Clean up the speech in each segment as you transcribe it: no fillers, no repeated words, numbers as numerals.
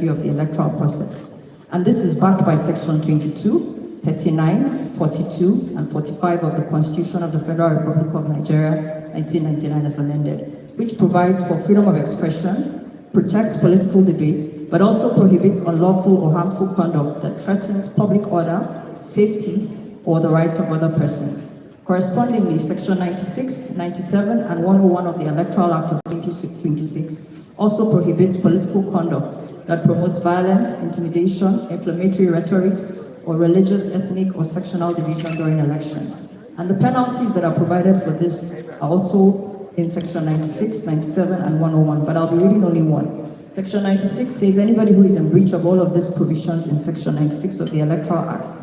of the electoral process. And this is backed by Section 22, 39, 42, and 45 of the Constitution of the Federal Republic of Nigeria, 1999 as amended, which provides for freedom of expression, protects political debate, but also prohibits unlawful or harmful conduct that threatens public order, safety, or the rights of other persons. Correspondingly, Section 96, 97, and 101 of the Electoral Act of 2026 also prohibits political conduct that promotes violence, intimidation, inflammatory rhetorics, or religious, ethnic, or sectional division during elections. And the penalties that are provided for this are also in Section 96, 97, and 101, but I'll be reading only one. Section 96 says anybody who is in breach of all of these provisions in Section 96 of the Electoral Act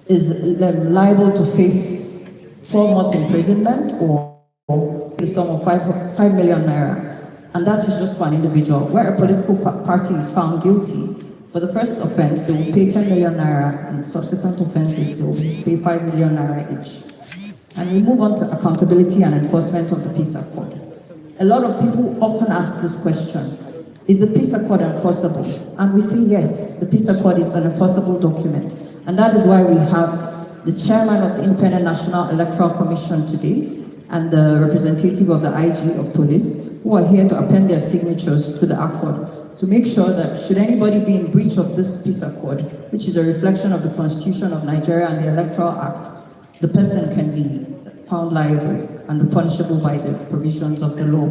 is liable to face 12 months imprisonment or the sum of 5 million naira. And that is just for an individual. Where a political party is found guilty, for the first offense, they will pay 10 million naira, and subsequent offenses, they will pay 5 million naira each. And we move on to accountability and enforcement of the Peace Accord. A lot of people often ask this question: is the Peace Accord enforceable? And we say yes, the Peace Accord is an enforceable document. And that is why we have the chairman of the Independent National Electoral Commission today and the representative of the IG of police, who are here to append their signatures to the accord to make sure that should anybody be in breach of this Peace Accord, which is a reflection of the Constitution of Nigeria and the Electoral Act, the person can be found liable and be punishable by the provisions of the law.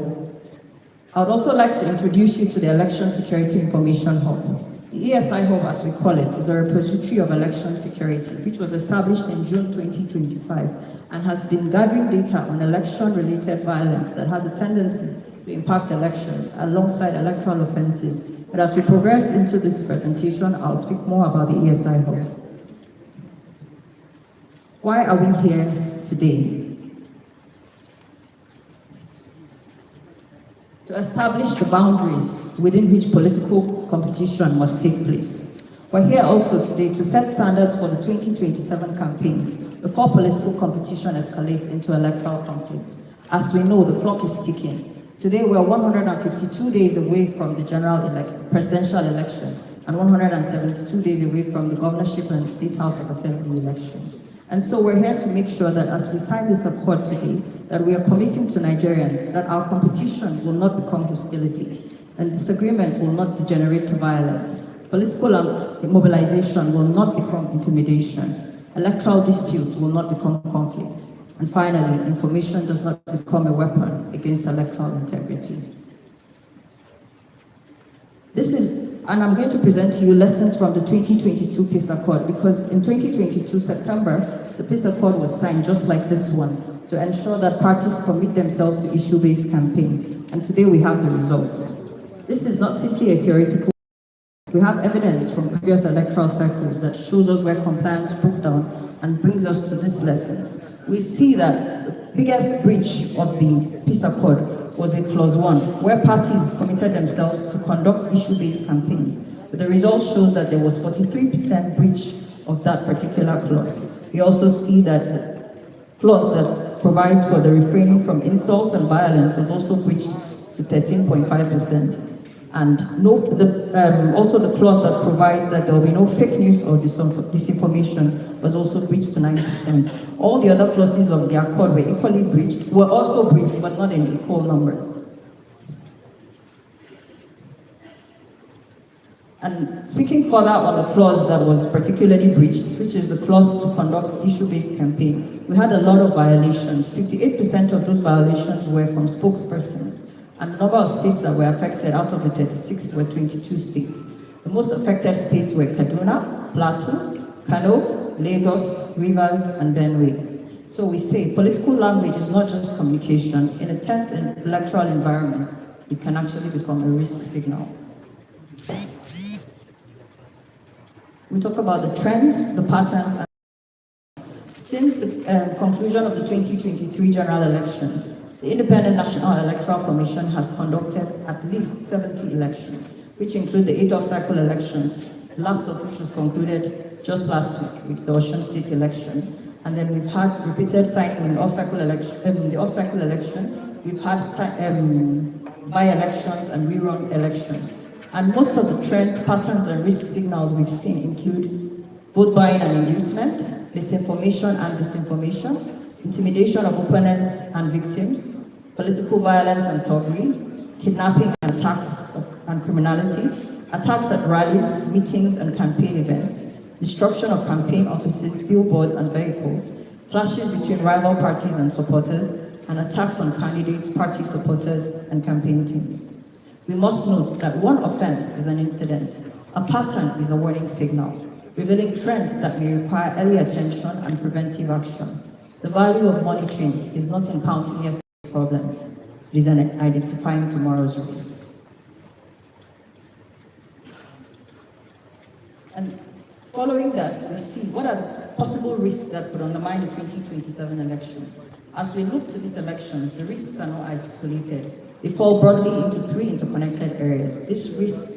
I would also like to introduce you to the Election Security Information Hub. The ESI Hub, as we call it, is a repository of election security, which was established in June 2025 and has been gathering data on election-related violence that has a tendency to impact elections alongside electoral offenses. But as we progress into this presentation, I'll speak more about the ESI Hub. Why are we here today? To establish the boundaries within which political competition must take place. We're here also today to set standards for the 2027 campaigns before political competition escalates into electoral conflict. As we know, the clock is ticking. Today, we're 152 days away from the presidential election and 172 days away from the governorship and State House of Assembly election. And so we're here to make sure that as we sign this accord today, that we are committing to Nigerians that our competition will not become hostility and disagreements will not degenerate to violence. Political mobilization will not become intimidation. Electoral disputes will not become conflict. And finally, information does not become a weapon against electoral integrity. And I'm going to present to you lessons from the 2022 Peace Accord, because in 2022 September, the Peace Accord was signed just like this one to ensure that parties commit themselves to issue-based campaign. And today we have the results. This is not simply a theoretical. We have evidence from previous electoral cycles that shows us where compliance broke down and brings us to these lessons. We see that the biggest breach of the Peace Accord was with Clause 1, where parties committed themselves to conduct issue-based campaigns. But the result shows that there was 43% breach of that particular clause. We also see that the clause that provides for the refraining from insult and violence was also breached to 13.5%. And also the clause that provides that there will be no fake news or disinformation was also breached to 9%. All the other clauses of the accord were also breached, but not in equal numbers. And speaking further on the clause that was particularly breached, which is the clause to conduct issue-based campaign, we had a lot of violations. 58% of those violations were from spokespersons. And the number of states that were affected out of the 36 were 22 states. The most affected states were Kaduna, Plateau, Kano, Lagos, Rivers, and Benue. So we say political language is not just communication. In a tense electoral environment, it can actually become a risk signal. We talk about the trends, the patterns. Since the conclusion of the 2023 general election, the Independent National Electoral Commission has conducted at least 70 elections, which include the 8 off-cycle elections, the last of which was concluded just last week with the Osun State election. And then we've had repeated signing in the off-cycle election, we've had by-elections and rerun elections. And most of the trends, patterns, and risk signals we've seen include vote buying and inducement, misinformation and disinformation, intimidation of opponents and victims, political violence and thuggery, kidnapping and attacks and criminality, attacks at rallies, meetings, and campaign events, destruction of campaign offices, billboards, and vehicles, clashes between rival parties and supporters, and attacks on candidates, party supporters, and campaign teams. We must note that one offense is an incident, a pattern is a warning signal, revealing trends that may require early attention and preventive action. The value of monitoring is not in counting yesterday's problems, it is in identifying tomorrow's risks. And following that, we see what are the possible risks that could undermine the 2027 elections. As we look to these elections, the risks are not isolated. They fall broadly into three interconnected areas. This risk,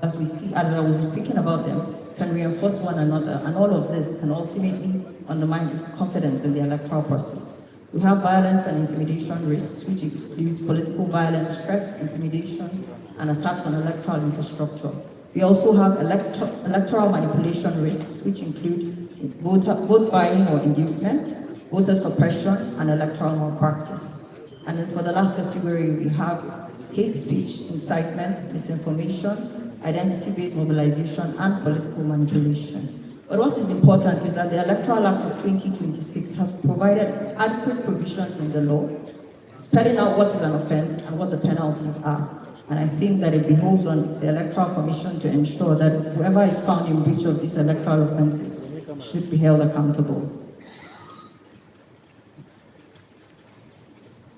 as we see, as I will be speaking about them, can reinforce one another, and all of this can ultimately undermine confidence in the electoral process. We have violence and intimidation risks, which includes political violence, threats, intimidation, and attacks on electoral infrastructure. We also have electoral manipulation risks, which include vote buying or inducement, voter suppression, and electoral malpractice. And then for the last category, we have hate speech, incitement, misinformation, identity-based mobilization, and political manipulation. But what is important is that the Electoral Act of 2026 has provided adequate provisions in the law, spelling out what is an offense and what the penalties are. And I think that it behoves on the Electoral Commission to ensure that whoever is found in breach of these electoral offenses should be held accountable.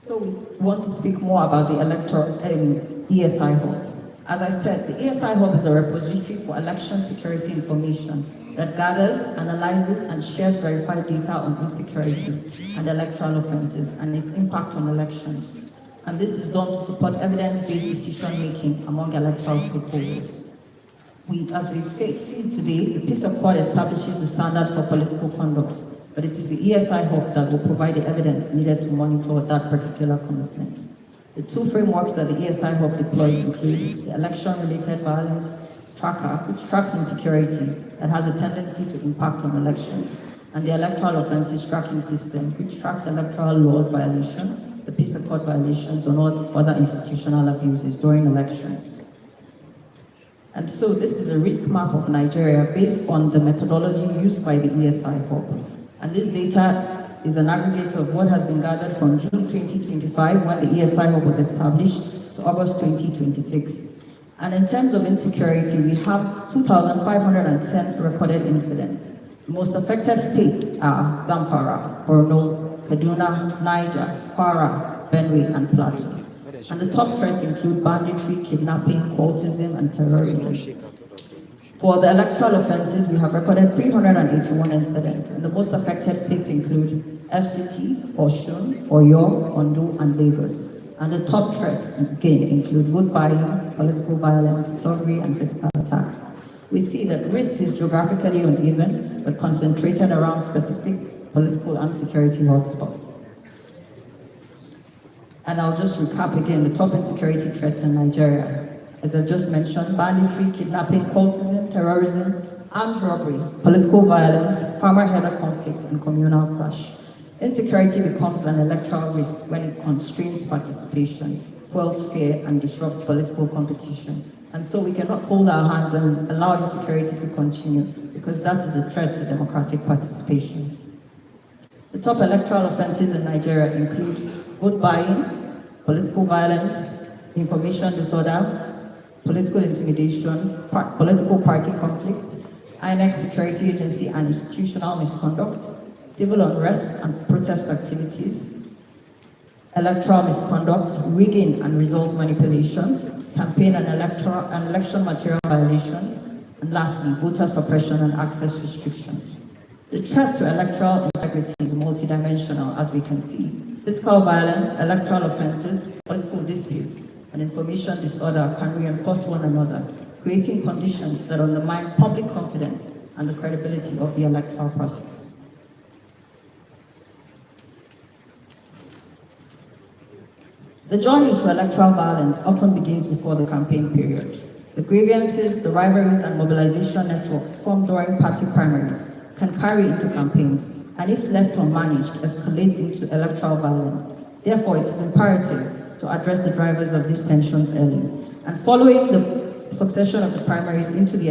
So we want to speak more about the electoral ESI Hub. As I said, the ESI Hub is a repository for election security information that gathers, analyzes, and shares verified data on insecurity and electoral offenses and its impact on elections. And this is done to support evidence-based decision-making among electoral stakeholders. As we've seen today, the Peace Accord establishes the standard for political conduct, but it is the ESI Hub that will provide the evidence needed to monitor that particular commitment. The two frameworks that the ESI Hub deploys include the election-related violence tracker, which tracks insecurity that has a tendency to impact on elections, and the electoral offenses tracking system, which tracks electoral laws violation, the Peace Accord violations, and all other institutional abuses during elections. And so this is a risk map of Nigeria based on the methodology used by the ESI Hub. And this data is an aggregate of what has been gathered from June 2025, when the ESI Hub was established, to August 2026. And in terms of insecurity, we have 2,510 recorded incidents. The most affected states are Zamfara, Borno, Kaduna, Niger, Kwara, Benue, and Plateau. And the top threats include banditry, kidnapping, cultism, and terrorism. For the electoral offenses, we have recorded 381 incidents, and the most affected states include FCT, Osun, Oyo, Ondo, and Lagos. And the top threats, again, include vote buying, political violence, thuggery, and physical attacks. We see that risk is geographically uneven, but concentrated around specific political and security hotspots. And I'll just recap again the top insecurity threats in Nigeria. As I've just mentioned, banditry, kidnapping, cultism, terrorism, armed robbery, political violence, farmer-herder conflict, and communal clash. Insecurity becomes an electoral risk when it constrains participation, fuels fear, and disrupts political competition. And so we cannot fold our hands and allow insecurity to continue, because that is a threat to democratic participation. The top electoral offenses in Nigeria include vote buying, political violence, information disorder, political intimidation, political party conflict, INEC security agency and institutional misconduct, civil unrest and protest activities, electoral misconduct, rigging and result manipulation, campaign and election material violations, and lastly, voter suppression and access restrictions. The threat to electoral integrity is multidimensional, as we can see. Fiscal violence, electoral offenses, political disputes, and information disorder can reinforce one another, creating conditions that undermine public confidence and the credibility of the electoral process. The journey to electoral violence often begins before the campaign period. The grievances, the rivalries, and mobilization networks formed during party primaries can carry into campaigns, and if left unmanaged, escalate into electoral violence. Therefore, it is imperative to address the drivers of these tensions early. And following the succession of the primaries into the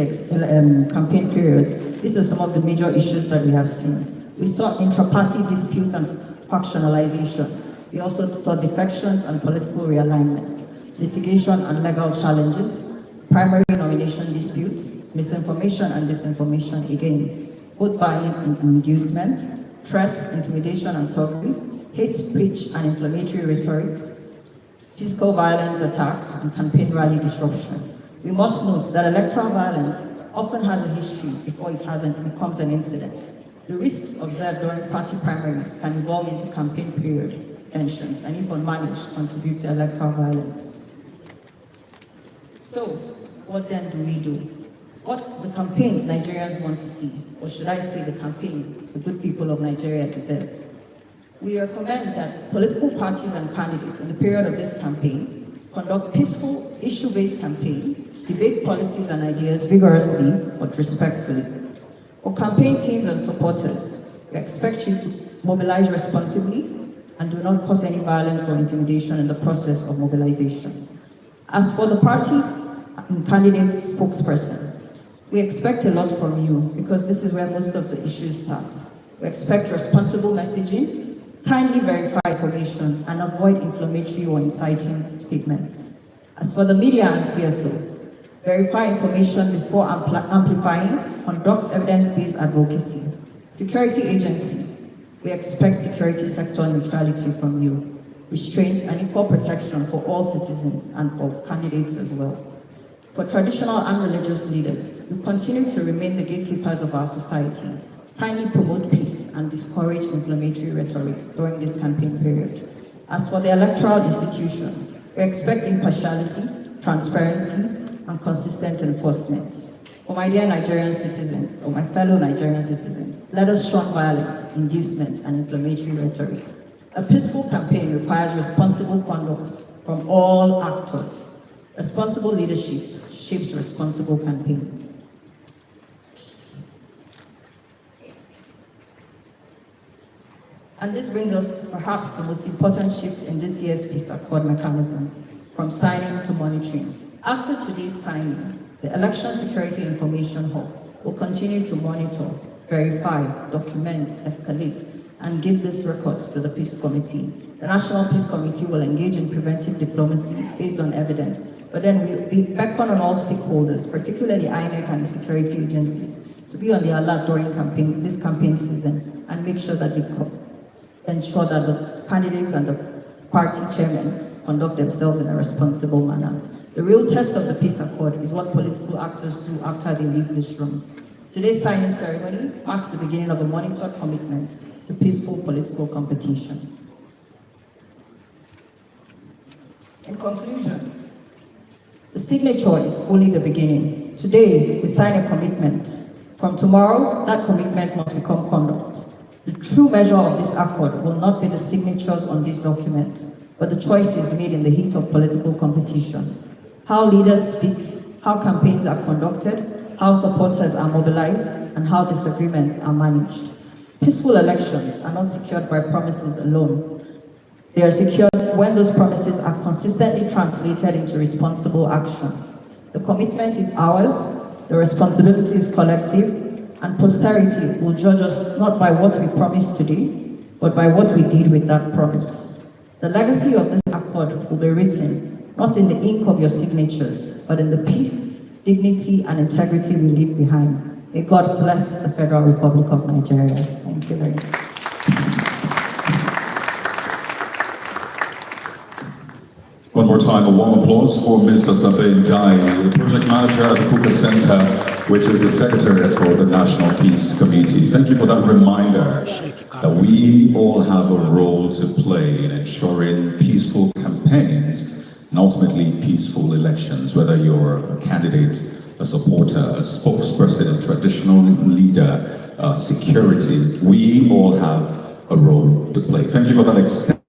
campaign periods, these are some of the major issues that we have seen. We saw intra-party disputes and factionalization. We also saw defections and political realignments, litigation and legal challenges, primary nomination disputes, misinformation and disinformation again, vote buying and inducement, threats, intimidation and thuggery, hate speech and inflammatory rhetorics, physical violence attack, and campaign rally disruption. We must note that electoral violence often has a history before it becomes an incident. The risks observed during party primaries can evolve into campaign period tensions and, if unmanaged, contribute to electoral violence. So, what then do we do? What the campaigns Nigerians want to see, or should I say the campaign the good people of Nigeria deserve? We recommend that political parties and candidates in the period of this campaign conduct peaceful, issue-based campaign, debate policies and ideas vigorously but respectfully. For campaign teams and supporters, we expect you to mobilize responsibly and do not cause any violence or intimidation in the process of mobilization. As for the party and candidate's spokesperson, we expect a lot from you because this is where most of the issues start. We expect responsible messaging, kindly verify information, and avoid inflammatory or inciting statements. As for the media and CSO, verify information before amplifying, conduct evidence-based advocacy. Security agencies, we expect security sector neutrality from you, restraint and equal protection for all citizens and for candidates as well. For traditional and religious leaders, we continue to remain the gatekeepers of our society, kindly promote peace and discourage inflammatory rhetoric during this campaign period. As for the electoral institution, we expect impartiality, transparency, and consistent enforcement. For my dear Nigerian citizens, or my fellow Nigerian citizens, let us shun violence, inducement, and inflammatory rhetoric. A peaceful campaign requires responsible conduct from all actors. Responsible leadership shapes responsible campaigns. And this brings us to perhaps the most important shift in this year's peace accord mechanism, from signing to monitoring. After today's signing, the Election Security Information Hub will continue to monitor, verify, document, escalate, and give these records to the Peace Committee. The National Peace Committee will engage in preventive diplomacy based on evidence, but then we beckon on all stakeholders, particularly INEC and the security agencies, to be on the alert during this campaign season and make sure that they ensure that the candidates and the party chairmen conduct themselves in a responsible manner. The real test of the peace accord is what political actors do after they leave this room. Today's signing ceremony marks the beginning of a monitored commitment to peaceful political competition. In conclusion, the signature is only the beginning. Today, we sign a commitment. From tomorrow, that commitment must become conduct. The true measure of this accord will not be the signatures on this document, but the choices made in the heat of political competition. How leaders speak, how campaigns are conducted, how supporters are mobilized, and how disagreements are managed. Peaceful elections are not secured by promises alone. They are secured when those promises are consistently translated into responsible action. The commitment is ours, the responsibility is collective, and posterity will judge us not by what we promised today, but by what we did with that promise. The legacy of this accord will be written not in the ink of your signatures, but in the peace, dignity, and integrity we leave behind. May God bless the Federal Republic of Nigeria. Thank you very much. One more time, a warm applause for Ms. Asabe Ndai, the project manager at the Kuka Center, which is the secretariat for the National Peace Committee. Thank you for that reminder that we all have a role to play in ensuring peaceful campaigns and ultimately peaceful elections, whether you're a candidate, a supporter, a spokesperson, a traditional leader, security. We all have a role to play. Thank you for that extent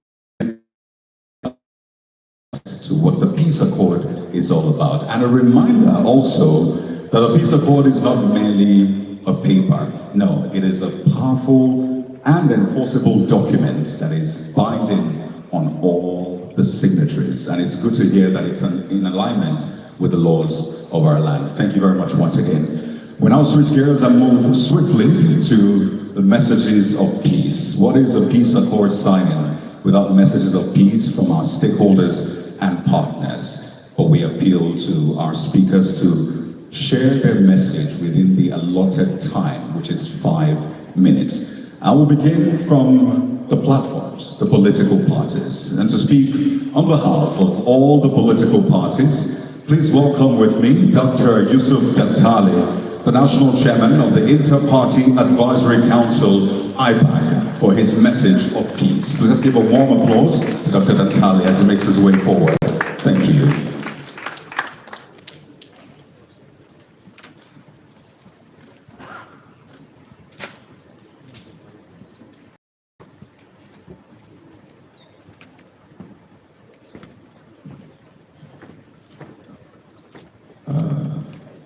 to what the peace accord is is all about. And a reminder also that the peace accord is not merely a paper. No, it is a powerful and enforceable document that is binding on all the signatories. And it's good to hear that it's in alignment with the laws of our land. Thank you very much once again. We now switch gears and move swiftly to the messages of peace. What is a peace accord signing without messages of peace from our stakeholders and partners? But we appeal to our speakers to share their message within the allotted time, which is 5 minutes. I will begin from the platforms, the political parties. And to speak on behalf of all the political parties, please welcome with me Dr. Yusuf Dantale, the National Chairman of the Inter-Party Advisory Council, IPAC, for his message of peace. Please let's give a warm applause to Dr. Dantale as he makes his way forward. Thank you.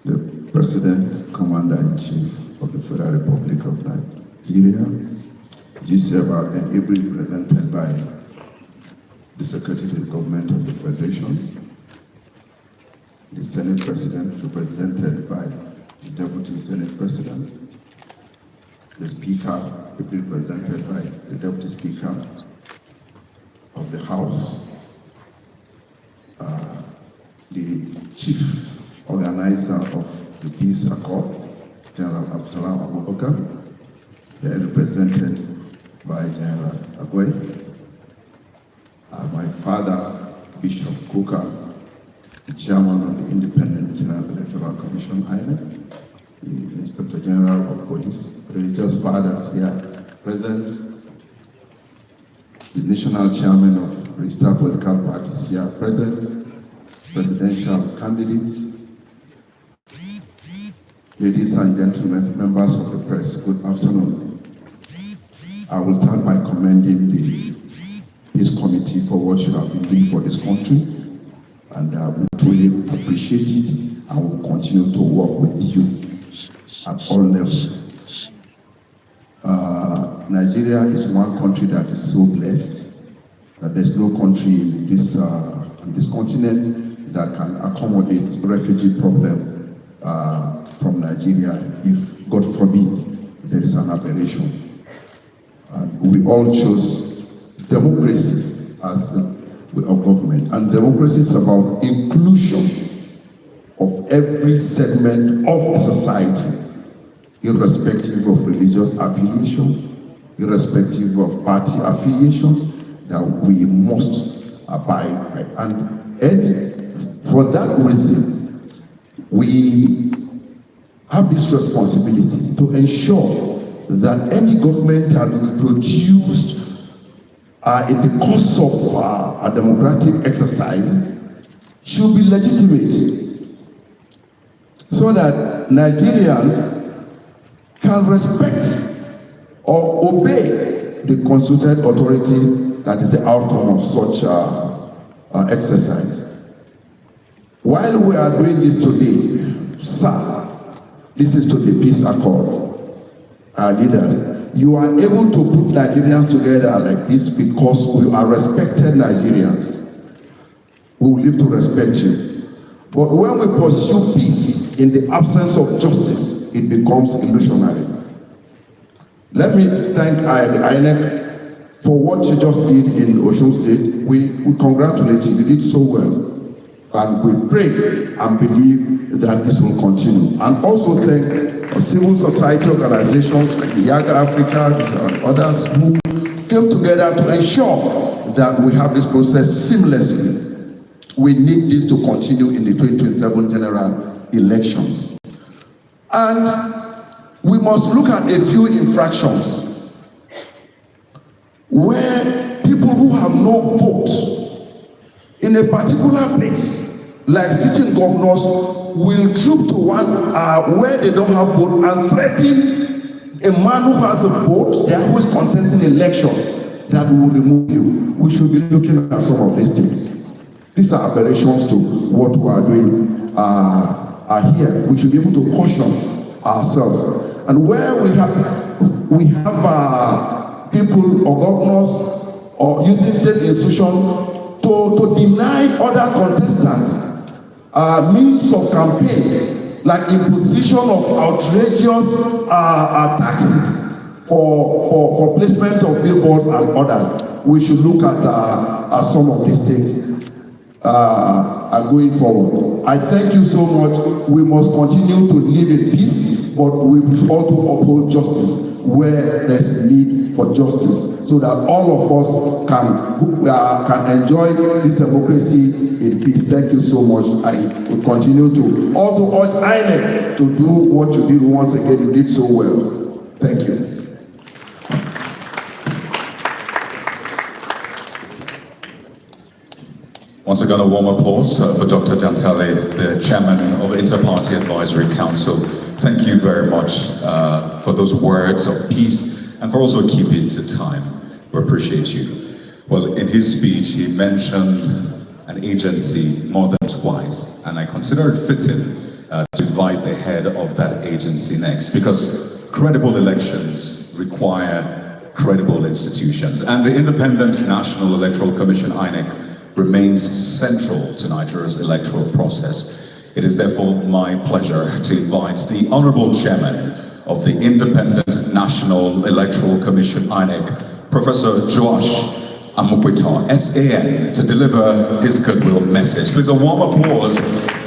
The President, Commander-in-Chief of the Federal Republic of Nigeria, G7, and ably represented by the Secretary of Government of the Federation, the Senate President, represented by the Deputy Senate President, the Speaker, ably represented by the Deputy Speaker of the House, the Chief Organizer of the Peace Accord, General Absalam Abubakar, represented by General Agway, my father, Bishop Kuka, the Chairman of the Independent General Electoral Commission, INEC, the Inspector General of Police, religious fathers here present, the National Chairman of registered political parties here present, presidential candidates, ladies and gentlemen, members of the press, good afternoon. I will start by commending the Peace Committee for what you have been doing for this country, and we truly appreciate it and will continue to work with you at all levels. Nigeria is one country that is so blessed that there's no country in this continent that can accommodate refugee problem from Nigeria if, God forbid, there is an aberration. And we all chose democracy as a way of government. And democracy is about inclusion of every segment of society, irrespective of religious affiliation, irrespective of party affiliations, that we must abide by. And for that reason, we have this responsibility to ensure that any government that is produced in the course of a democratic exercise should be legitimate, so that Nigerians can respect or obey the constituted authority that is the outcome of such exercise. While we are doing this today, sir, this is to the Peace Accord. Our leaders, you are able to put Nigerians together like this because we are respected Nigerians. We will live to respect you. But when we pursue peace in the absence of justice, it becomes illusionary. Let me thank INEC for what you just did in Osun State. We congratulate you. You did so well. And we pray and believe that this will continue. And also thank civil society organizations like the Yaga Africa and others who came together to ensure that we have this process seamlessly. We need this to continue in the 2027 general elections. And we must look at a few infractions where people who have no vote in a particular place, like sitting governors, will troop to one where they don't have vote and threaten a man who has a vote, who is contesting election, that we will remove you. We should be looking at some of these things. these are aberrations to what we are doing are here. We should be able to caution ourselves. And where we have people or governors or using state institutions to deny other contestants means of campaign, like imposition of outrageous taxes for placement of billboards and others. We should look at some of these things going forward. I thank you so much. We must continue to live in peace, but we should also uphold justice where there's need for justice, so that all of us can enjoy this democracy in peace. Thank you so much. I will continue to also urge INEC to do what you did once again. You did so well. Thank you. Once again, a warm applause for Dr. Dantale, the chairman of Inter-Party Advisory Council. Thank you very much for those words of peace and for also keeping to time. We appreciate you. Well, in his speech, he mentioned an agency more than twice, and I consider it fitting to invite the head of that agency next, because credible elections require credible institutions, and the Independent National Electoral Commission, INEC, remains central to Nigeria's electoral process. It is therefore my pleasure to invite the Honorable Chairman of the Independent National Electoral Commission, INEC, Professor Joash Amokwitong, SAN, to deliver his goodwill message. Please, a warm applause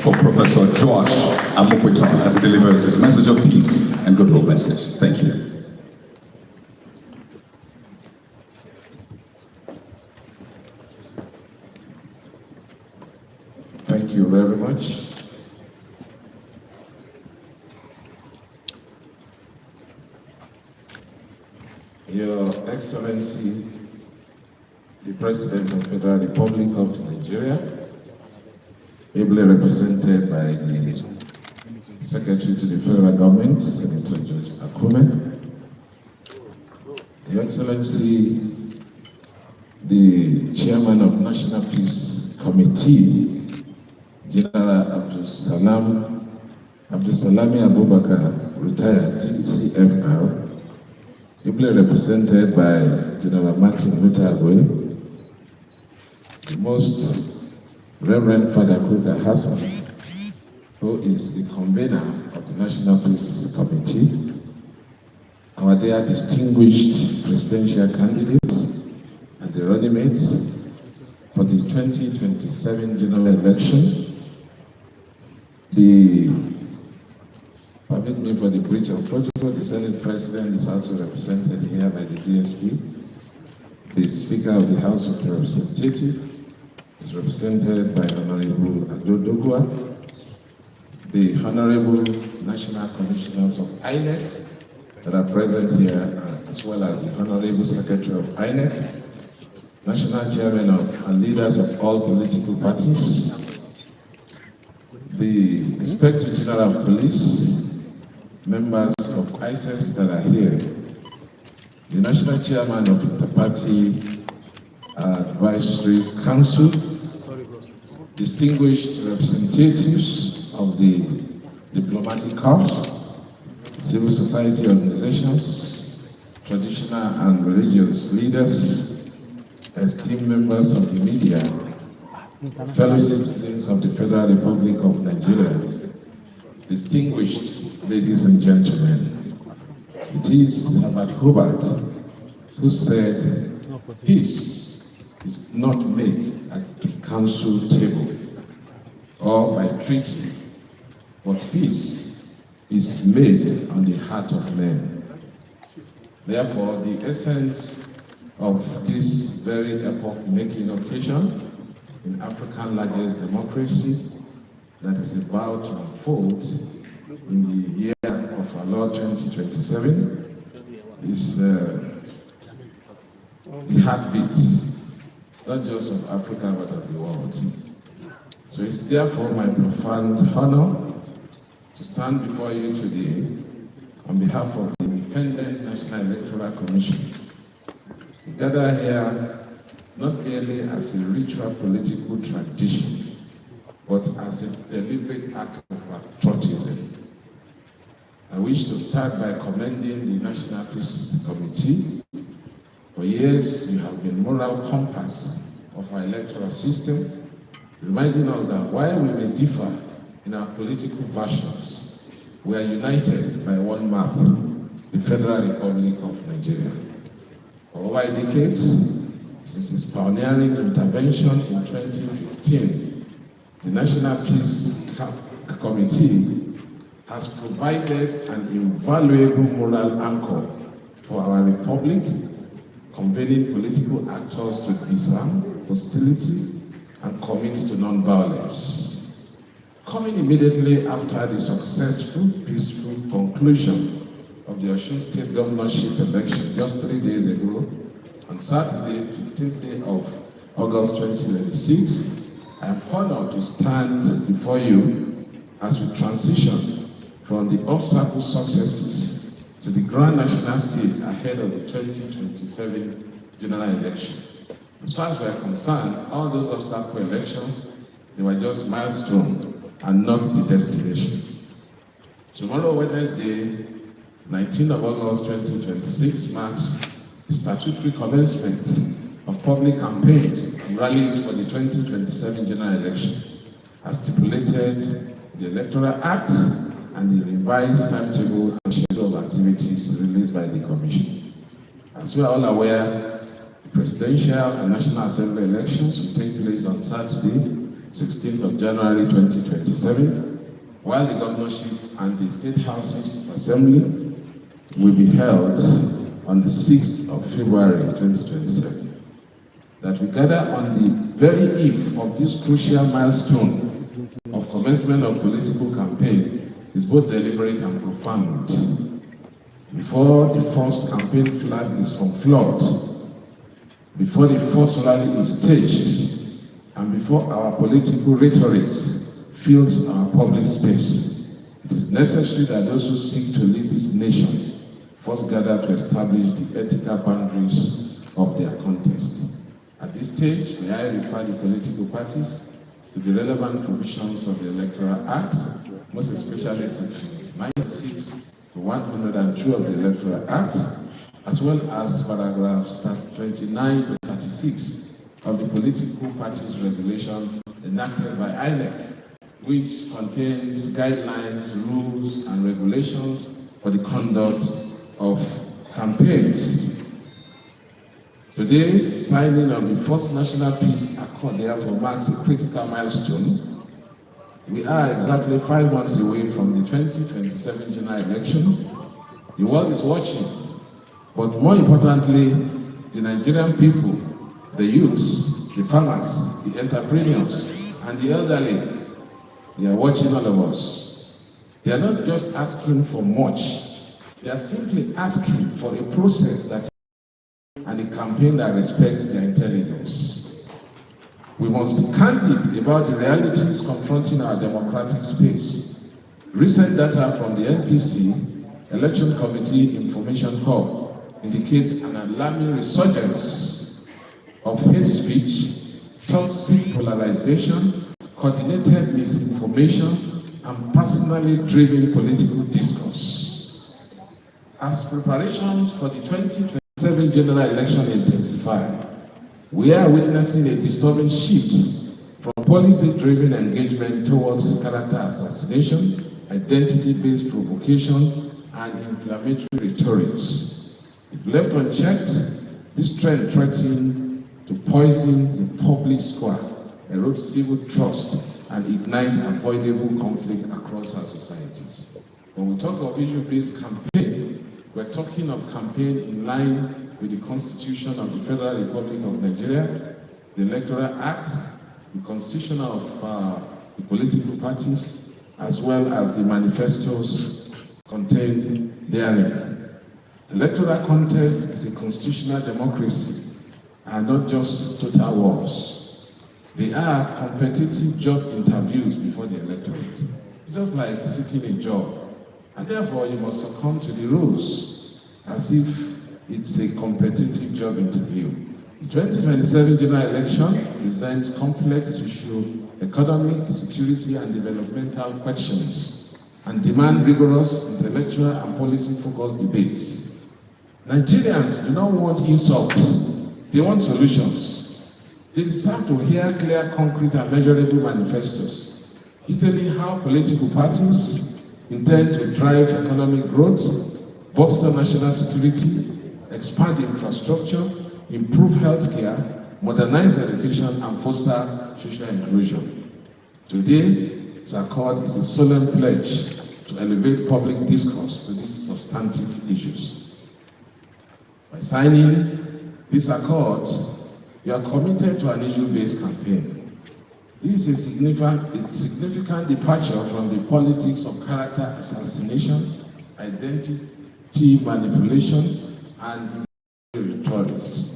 for Professor Joash Amokwitong as he delivers his message of peace and goodwill message. Thank you. Thank you very much. Your Excellency, the President of the Federal Republic of Nigeria, ably represented by the Secretary to the Federal Government, Senator George Akume, Your Excellency, the Chairman of National Peace Committee, General Abdulsalami Abubakar, retired CFR, ably represented by General Martin Luther Agwe, the Most Reverend Father Kuka Hassan, who is the convener of the National Peace Committee, our dear distinguished presidential candidates and the running mates for the 2027 general election. Permit me for the breach of protocol. The Senate President is also represented here by the DSP. The Speaker of the House of Representatives is represented by Honorable Adodogwa. The Honorable National Commissioners of INEC that are present here, as well as the Honorable Secretary of INEC, National Chairman and leaders of all political parties, the Inspector General of Police, members of ISIS that are here, the National Chairman of Inter-Party Advisory Council, distinguished representatives of the diplomatic corps, civil society organizations, traditional and religious leaders, esteemed members of the media, fellow citizens of the Federal Republic of Nigeria, distinguished ladies and gentlemen. It is Herbert Hoover who said, peace is not made at the council table or by treaty, but peace is made on the heart of men. Therefore, the essence of this very epoch-making occasion in Africa's largest democracy that is about to unfold in the year of our Lord 2027 is the heartbeat, not just of Africa but of the world. So it's therefore my profound honor to stand before you today on behalf of the Independent National Electoral Commission. We gather here not merely as a ritual political tradition, but as a deliberate act of patriotism. I wish to start by commending the National Peace Committee. For years, you have been moral compass of our electoral system, reminding us that while we may differ in our political versions, we are united by one map, the Federal Republic of Nigeria. For over a decade, since its pioneering intervention in 2015, the National Peace Committee has provided an invaluable moral anchor for our republic, convening political actors to disarm hostility and commit to non-violence. Coming immediately after the successful, peaceful conclusion of the Osun State governorship election just 3 days ago, on Saturday, 15th day of August 2026, I am honored to stand before you as we transition from the off-cycle successes to the grand national stage ahead of the 2027 general election. As far as we are concerned, all those off-cycle elections, they were just milestones and not the destination. Tomorrow, Wednesday, 19th of August 2026, marks the statutory commencement of public campaigns and rallies for the 2027 general election, as stipulated in the Electoral Act and the revised timetable and schedule of activities released by the Commission. As we are all aware, the presidential and National Assembly elections will take place on Saturday, 16th of January 2027, while the governorship and the state houses of assembly will be held on the 6th of February 2027. That we gather on the very eve of this crucial milestone of commencement of political campaign is both deliberate and profound. Before the first campaign flag is unfurled, before the first rally is staged, and before our political rhetoric fills our public space, it is necessary that those who seek to lead this nation first gather to establish the ethical boundaries of their contest. At this stage, may I refer the political parties to the relevant provisions of the Electoral Act, most especially sections 96 to 102 of the Electoral Act, as well as paragraphs 29 to 36 of the Political Parties Regulation enacted by INEC, which contains guidelines, rules, and regulations for the conduct of campaigns. Today, signing of the first National Peace Accord therefore marks a critical milestone. We are exactly 5 months away from the 2027 general election. The world is watching, but more importantly, the Nigerian people, the youths, the farmers, the entrepreneurs, and the elderly, they are watching all of us. They are not just asking for much, they are simply asking for a process that and a campaign that respects their intelligence. We must be candid about the realities confronting our democratic space. Recent data from the NPC Election Committee Information Hub indicates an alarming resurgence of hate speech, toxic polarization, coordinated misinformation, and personally driven political discourse. As preparations for the 2027 general election intensify, we are witnessing a disturbing shift from policy-driven engagement towards character assassination, identity-based provocation, and inflammatory rhetorics. If left unchecked, this trend threatens to poison the public square, erode civil trust, and ignite avoidable conflict across our societies. When we talk of issue-based campaign, we're talking of campaign in line with the Constitution of the Federal Republic of Nigeria, the Electoral Act, the Constitution of the political parties, as well as the manifestos contained therein. Electoral contest is a constitutional democracy and not just total wars. They are competitive job interviews before the electorate. It's just like seeking a job. And therefore, you must succumb to the rules as if it's a competitive job interview. The 2027 general election presents complex socio-economic, security, and developmental questions and demand rigorous, intellectual, and policy-focused debates. Nigerians do not want insults, they want solutions. They deserve to hear clear, concrete, and measurable manifestos detailing how political parties intend to drive economic growth, bolster national security, expand infrastructure, improve healthcare, modernize education, and foster social inclusion. Today, this accord is a solemn pledge to elevate public discourse to these substantive issues. By signing this accord, you are committed to an issue-based campaign. This is a significant departure from the politics of character assassination, identity manipulation, and rhetorics.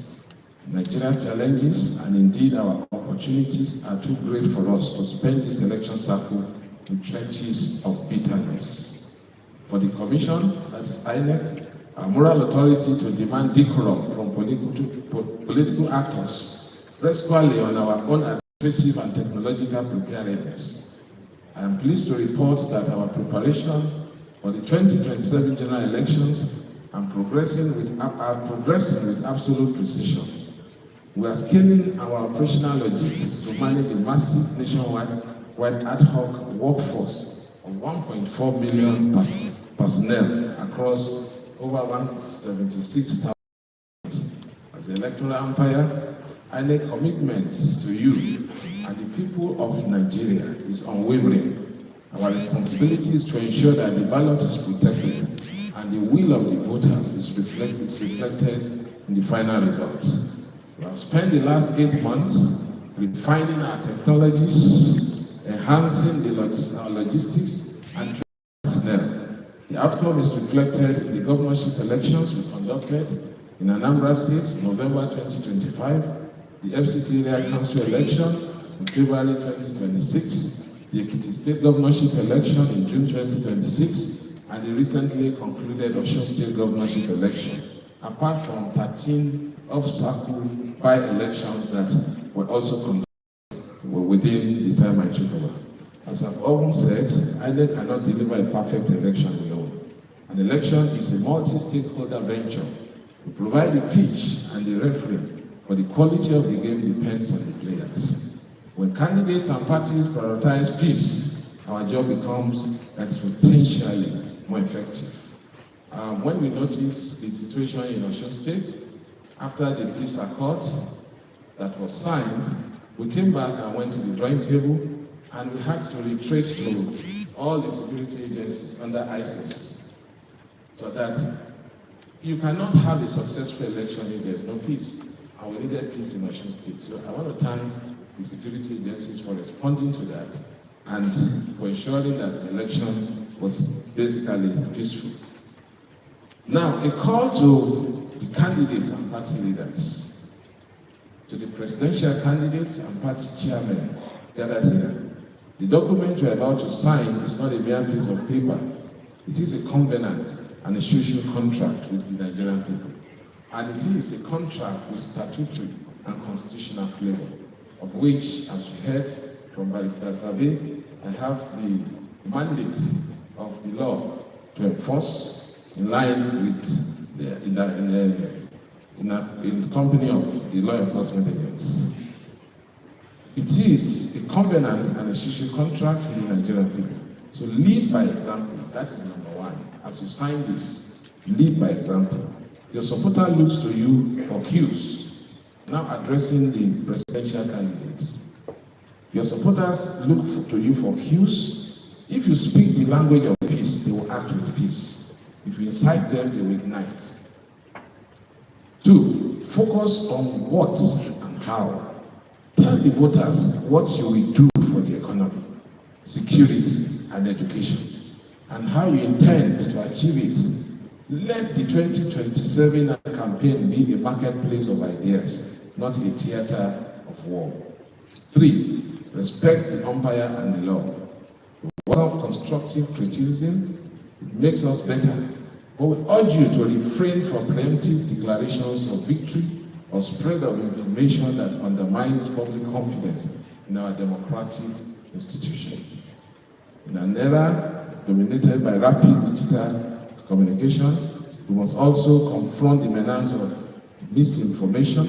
Nigeria's challenges and indeed our opportunities are too great for us to spend this election cycle in trenches of bitterness. For the Commission, that is INEC, our moral authority to demand decorum from political actors rests squarely on our own administrative and technological preparedness. I am pleased to report that our preparation for the 2027 general elections are progressing with absolute precision. We are scaling our operational logistics to manage a massive nationwide ad hoc workforce of 1.4 million personnel across over 176,000. As the electoral umpire, INEC commitment to you and the people of Nigeria is unwavering. Our responsibility is to ensure that the ballot is protected and the will of the voters is reflected in the final results. We have spent the last 8 months refining our technologies, enhancing our logistics, and personnel. The outcome is reflected in the governorship elections we conducted in Anambra State in November 2025, the FCT Area Council election in February 2026, the Ekiti State governorship election in June 2026, and the recently concluded Osun State governorship election, apart from 13 off-cycle by-elections that were also conducted within the time I took over. As I've always said, INEC cannot deliver a perfect election alone. An election is a multi-stakeholder venture. We provide the pitch and the referee, but the quality of the game depends on the players. When candidates and parties prioritize peace, our job becomes exponentially more effective. When we noticed the situation in Osun State, after the peace accord that was signed, we came back and went to the drawing table, and we had to retreat to all the security agencies under ISIS, so that you cannot have a successful election if there's no peace. And we needed peace in Osun State. So I want to thank the security agencies for responding to that and for ensuring that the election was basically peaceful. Now, a call to the candidates and party leaders, to the presidential candidates and party chairmen gathered here. The document we're about to sign is not a mere piece of paper. It is a covenant and a social contract with the Nigerian people. And it is a contract with statutory and constitutional flavor, of which, as we heard from Barrister Sabe, I have the mandate of the law to enforce in line with in the company of the law enforcement agents. It is a covenant and a social contract with the Nigerian people. So lead by example. That is number one. As you sign this, lead by example. Your supporter looks to you for cues. Now addressing the presidential candidates. Your supporters look to you for cues. If you speak the language of peace, they will act with peace. If you incite them, they will ignite. 2, focus on what and how. Tell the voters what you will do for the economy, security, and education, and how you intend to achieve it. Let the 2027 campaign be a marketplace of ideas, not a theater of war. 3, respect the umpire and the law. Welcome constructive criticism. It makes us better. But we urge you to refrain from preemptive declarations of victory or spread of information that undermines public confidence in our democratic institution. In an era dominated by rapid digital communication, we must also confront the menace of misinformation,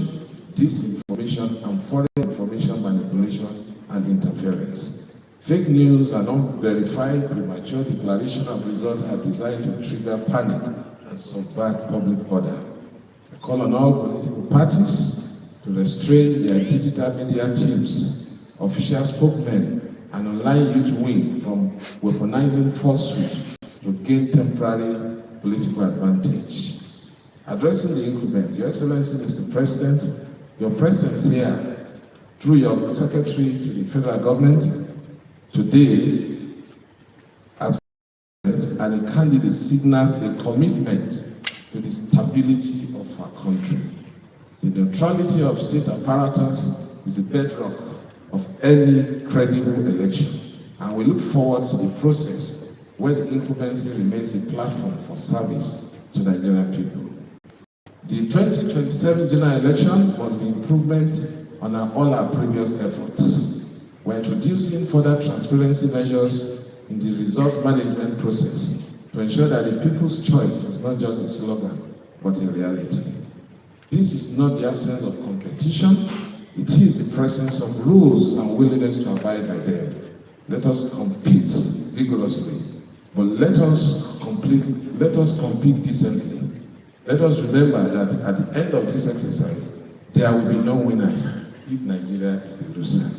disinformation, and foreign information manipulation and interference. Fake news and unverified premature declaration of results are designed to trigger panic and subvert public order. I call on all political parties to restrain their digital media teams, official spokesmen, and online youth wing from weaponizing falsehood to gain temporary political advantage. Addressing the incumbent, Your Excellency, Mr. President, your presence here through your secretary to the federal government today as president and a candidate signals a commitment to the stability of our country. The neutrality of state apparatus is the bedrock of any credible election, and we look forward to the process where the incumbency remains a platform for service to Nigerian people. The 2027 general election must be improvement on all our previous efforts. We're introducing further transparency measures in the result management process to ensure that the people's choice is not just a slogan, but a reality. This is not the absence of competition, it is the presence of rules and willingness to abide by them. Let us compete vigorously, but let us compete decently. Let us remember that at the end of this exercise, there will be no winners if Nigeria is the loser.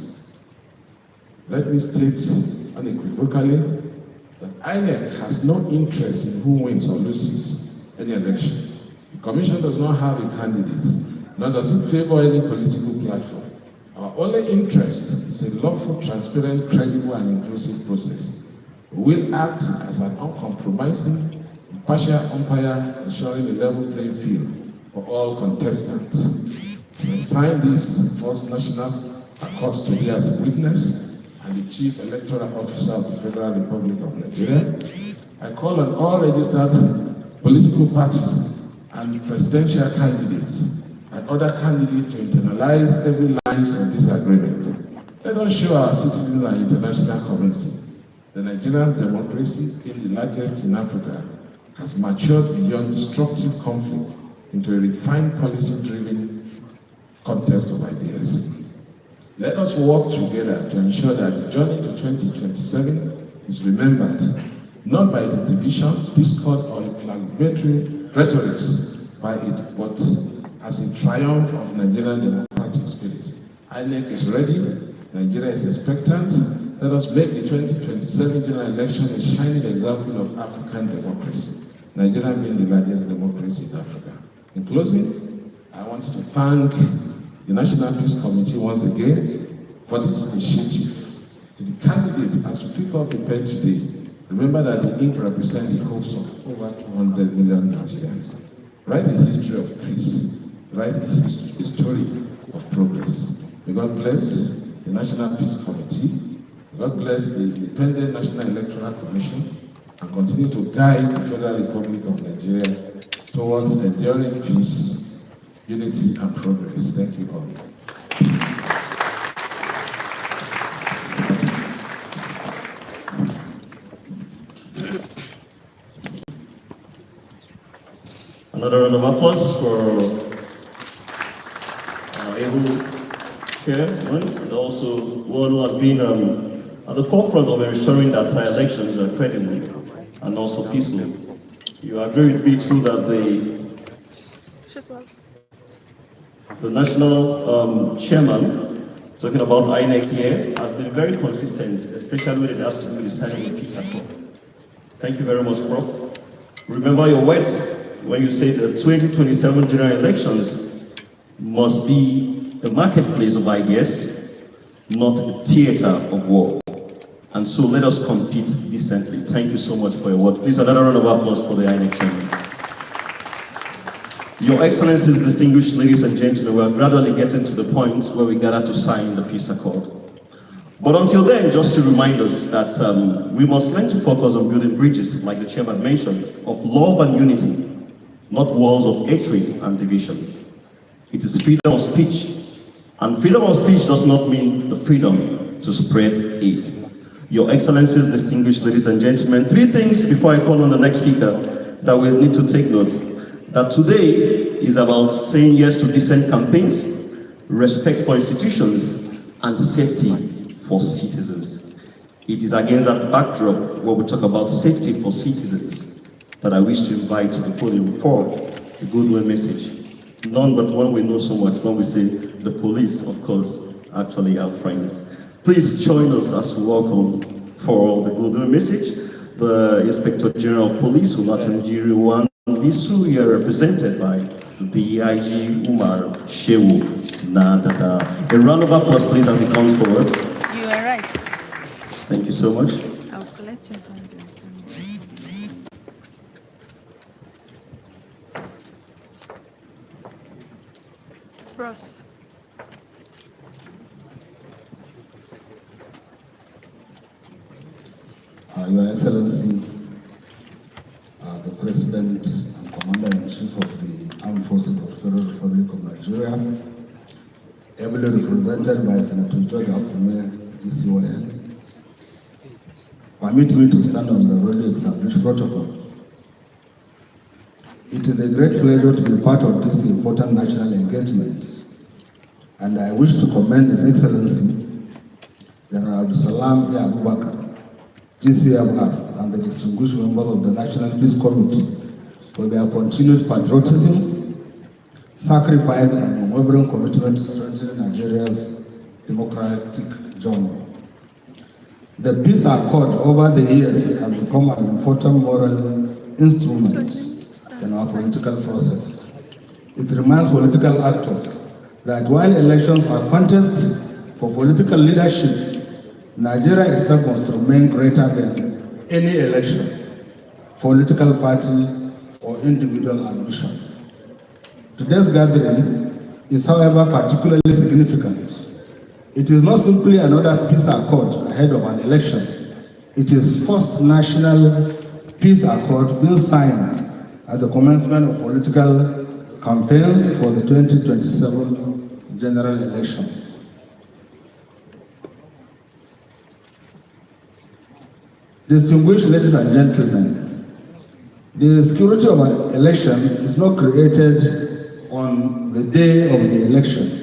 Let me state unequivocally that INEC has no interest in who wins or loses any election. The Commission does not have a candidate, nor does it favor any political platform. Our only interest is a lawful, transparent, credible, and inclusive process. We will act as an uncompromising, impartial umpire, ensuring a level playing field for all contestants. As I sign this First National Accords today as a witness and the Chief Electoral Officer of the Federal Republic of Nigeria, I call on all registered political parties and presidential candidates and other candidates to internalize every lines of this agreement. Let us show our citizens and international community the Nigerian democracy, being the largest in Africa, has matured beyond destructive conflict into a refined policy-driven contest of ideas. Let us work together to ensure that the journey to 2027 is remembered not by the division, discord, or inflammatory rhetorics but as a triumph of Nigerian democratic spirit. INEC is ready, Nigeria is expectant. Let us make the 2027 general election a shining example of African democracy, Nigeria being the largest democracy in Africa. In closing, I want to thank the National Peace Committee once again for this initiative. To the candidates, as we pick up the pen today, remember that the ink represents the hopes of over 200 million Nigerians. Write a history of peace. Write a story of progress. May God bless the National Peace Committee. May God bless the Independent National Electoral Commission and continue to guide the Federal Republic of Nigeria towards enduring peace, unity, and progress. Thank you all. Another round of applause for our able chairman and also one who has been at the forefront of ensuring that our elections are credible and also peaceful. You agree with me too that the national chairman, talking about INEC here, has been very consistent, especially when it has to do with the signing of the peace accord. Thank you very much, Prof. Remember your words when you say the 2027 general elections must be the marketplace of ideas, not a theater of war. And so let us compete decently. Thank you so much for your words. Please, another round of applause for the INEC chairman. Your Excellencies, distinguished ladies and gentlemen, we are gradually getting to the point where we gather to sign the peace accord. But until then, just to remind us that we must learn to focus on building bridges, like the chairman mentioned, of love and unity, not walls of hatred and division. It is freedom of speech. And freedom of speech does not mean the freedom to spread hate. Your Excellencies, distinguished ladies and gentlemen, 3 things before I call on the next speaker that we need to take note. That today is about saying yes to decent campaigns, respect for institutions, and safety for citizens. It is against that backdrop where we talk about safety for citizens that I wish to invite to the podium for the goodwill message. None but one we know so much when we say the police, of course, actually our friends. Please join us as we welcome for the goodwill message the Inspector General of Police, Olatunji Wandisu, here represented by the IG Umar Shehu Nadada. A round of applause, please, as he comes forward. You are right. Thank you so much. I'll collect your hand. Bros. Your Excellency, the President and Commander-in-Chief of the Armed Forces of the Federal Republic of Nigeria, ably represented by Senator George Akume, GCON, permit me to stand on the already established protocol. It is a great pleasure to be part of this important national engagement, and I wish to commend His Excellency, General Abdusalam A. Abubakar, GCFR, and the distinguished members of the National Peace Committee for their continued patriotism, sacrifice, and unwavering commitment to strengthening Nigeria's democratic journey. The peace accord over the years has become an important moral instrument in our political process. It reminds political actors that while elections are contests for political leadership, Nigeria itself must remain greater than any election, political party, or individual ambition. Today's gathering is, however, particularly significant. It is not simply another peace accord ahead of an election. It is first national peace accord being signed at the commencement of political campaigns for the 2027 general elections. Distinguished ladies and gentlemen, the security of an election is not created on the day of the election.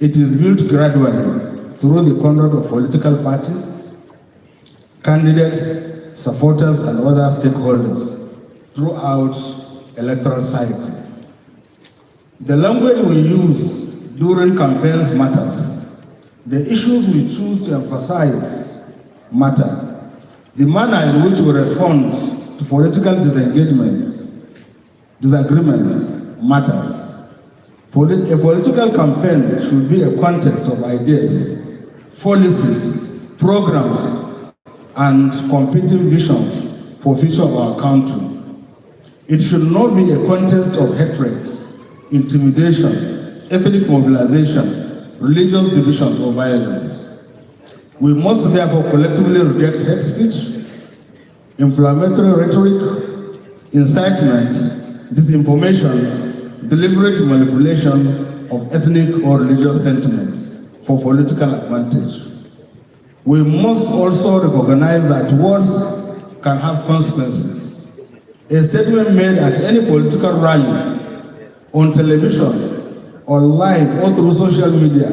It is built gradually through the conduct of political parties, candidates, supporters, and other stakeholders throughout electoral cycle. The language we use during campaigns matters. The issues we choose to emphasize matter. The manner in which we respond to political disagreements matters. A political campaign should be a contest of ideas, policies, programs, and competing visions for the future of our country. It should not be a contest of hatred, intimidation, ethnic mobilization, religious divisions, or violence. We must therefore collectively reject hate speech, inflammatory rhetoric, incitement, disinformation, deliberate manipulation of ethnic or religious sentiments for political advantage. We must also recognize that words can have consequences. A statement made at any political rally, on television, online, or through social media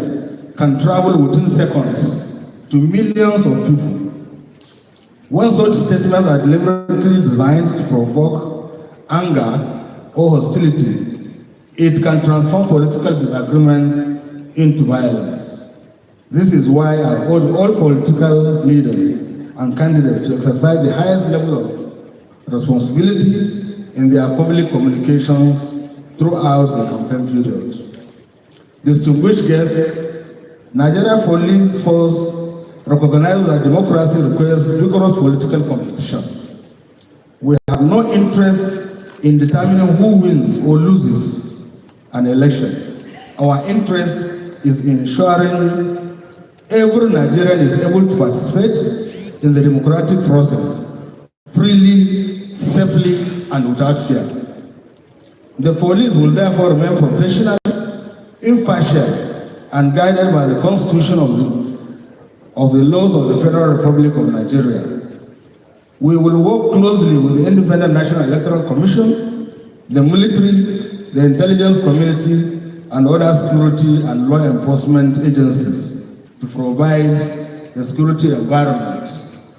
can travel within seconds to millions of people. When such statements are deliberately designed to provoke anger or hostility, it can transform political disagreements into violence. This is why I urge all political leaders and candidates to exercise the highest level of responsibility in their public communications throughout the campaign period. Distinguished guests, Nigeria Police Force recognizes that democracy requires rigorous political competition. We have no interest in determining who wins or loses an election. Our interest is in ensuring every Nigerian is able to participate in the democratic process freely, safely, and without fear. The police will therefore remain professional, impartial, and guided by the Constitution of the laws of the Federal Republic of Nigeria. We will work closely with the Independent National Electoral Commission, the military, the intelligence community, and other security and law enforcement agencies to provide the security environment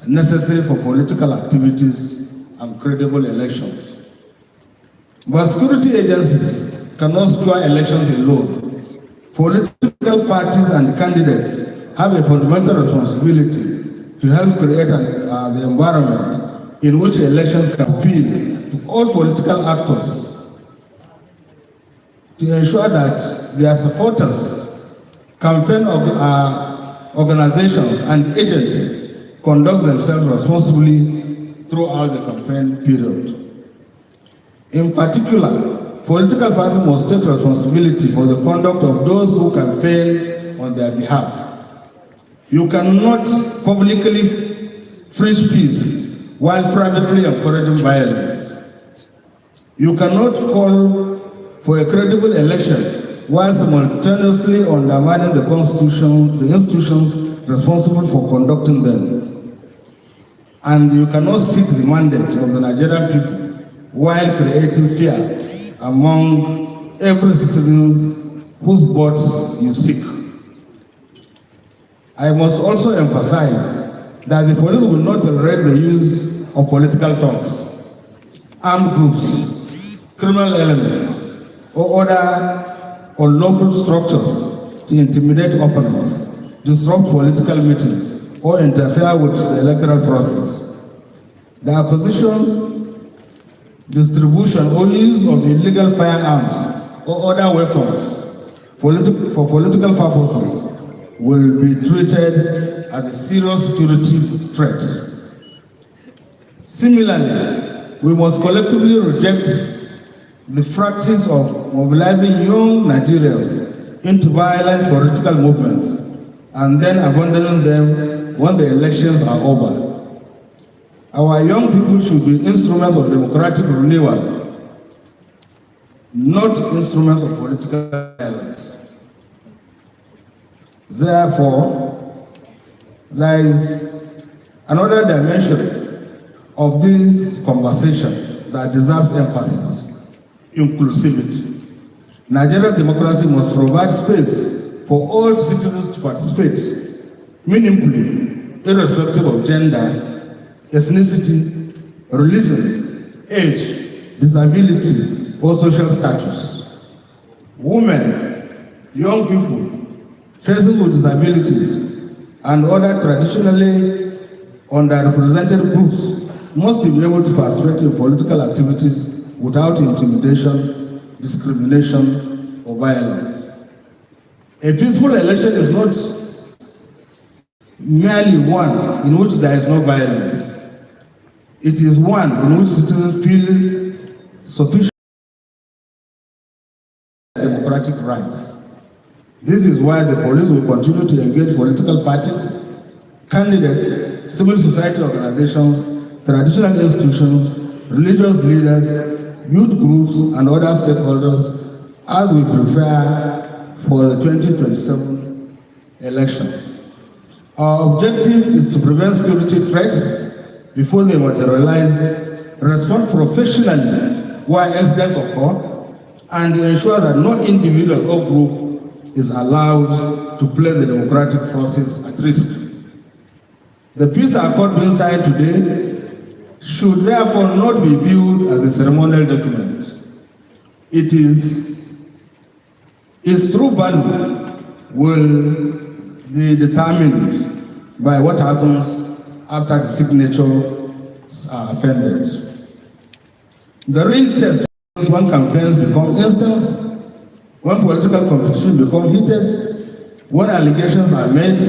necessary for political activities and credible elections. But security agencies cannot secure elections alone. Political parties and candidates have a fundamental responsibility to help create the environment in which elections can appeal to all political actors to ensure that their supporters, campaign organizations, and agents conduct themselves responsibly throughout the campaign period. In particular, political parties must take responsibility for the conduct of those who campaign on their behalf. You cannot publicly preach peace while privately encouraging violence. You cannot call for a credible election while simultaneously undermining the Constitution, the institutions responsible for conducting them. And you cannot seek the mandate of the Nigerian people while creating fear among every citizen whose votes you seek. I must also emphasize that the police will not tolerate the use of political talks, armed groups, criminal elements, or other unlawful structures to intimidate opponents, disrupt political meetings, or interfere with the electoral process. The acquisition, distribution, or use of illegal firearms or other weapons for political purposes will be treated as a serious security threat. Similarly, we must collectively reject the practice of mobilizing young Nigerians into violent political movements and then abandoning them when the elections are over. Our young people should be instruments of democratic renewal, not instruments of political violence. Therefore, there is another dimension of this conversation that deserves emphasis: inclusivity. Nigeria's democracy must provide space for all citizens to participate meaningfully, irrespective of gender, ethnicity, religion, age, disability, or social status. Women, young people, persons with disabilities, and other traditionally underrepresented groups must be able to participate in political activities without intimidation, discrimination, or violence. A peaceful election is not merely one in which there is no violence. It is one in which citizens feel sufficient democratic rights. This is why the police will continue to engage political parties, candidates, civil society organizations, traditional institutions, religious leaders, youth groups, and other stakeholders as we prepare for the 2027 elections. Our objective is to prevent security threats before they materialize, respond professionally where incidents occur, and ensure that no individual or group is allowed to place the democratic process at risk. The peace accord being signed today should therefore not be viewed as a ceremonial document. Its true value will be determined by what happens after the signatures are appended. The real test is when campaigns become instance, when political competition becomes heated, when allegations are made,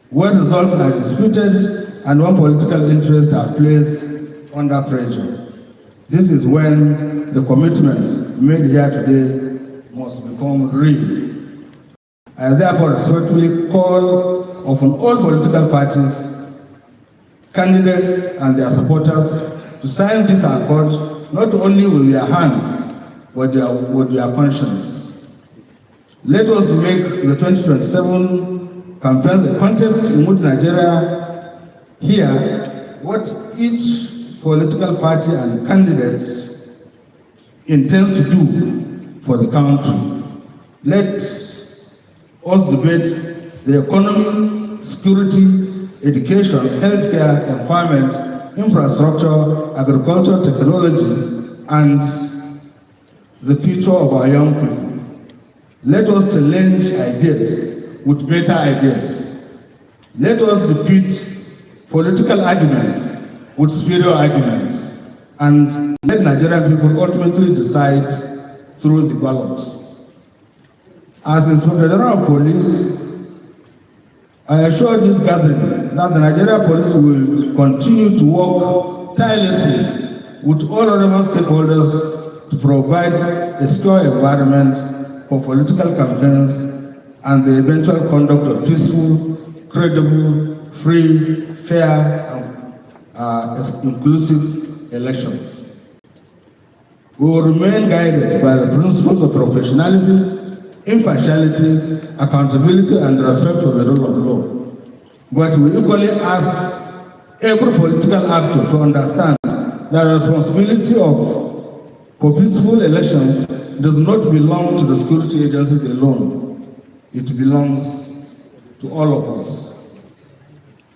when results are disputed, and when political interests are placed under pressure. This is when the commitments made here today must become real. I therefore respectfully call upon all political parties, candidates, and their supporters to sign this accord not only with their hands, but with their conscience. Let us make the 2027 campaign a contest in which Nigeria hear what each political party and candidates intends to do for the country. Let us debate the economy, security, education, healthcare, environment, infrastructure, agriculture, technology, and the future of our young people. Let us challenge ideas with better ideas. Let us defeat political arguments with superior arguments. And let Nigerian people ultimately decide through the ballot. As Inspector General of Police, I assure this gathering that the Nigerian Police will continue to work tirelessly with all relevant stakeholders to provide a secure environment for political campaigns and the eventual conduct of peaceful, credible, free, fair, and inclusive elections. We will remain guided by the principles of professionalism, impartiality, accountability, and respect for the rule of law. But we equally ask every political actor to understand that the responsibility for peaceful elections does not belong to the security agencies alone. It belongs to all of us.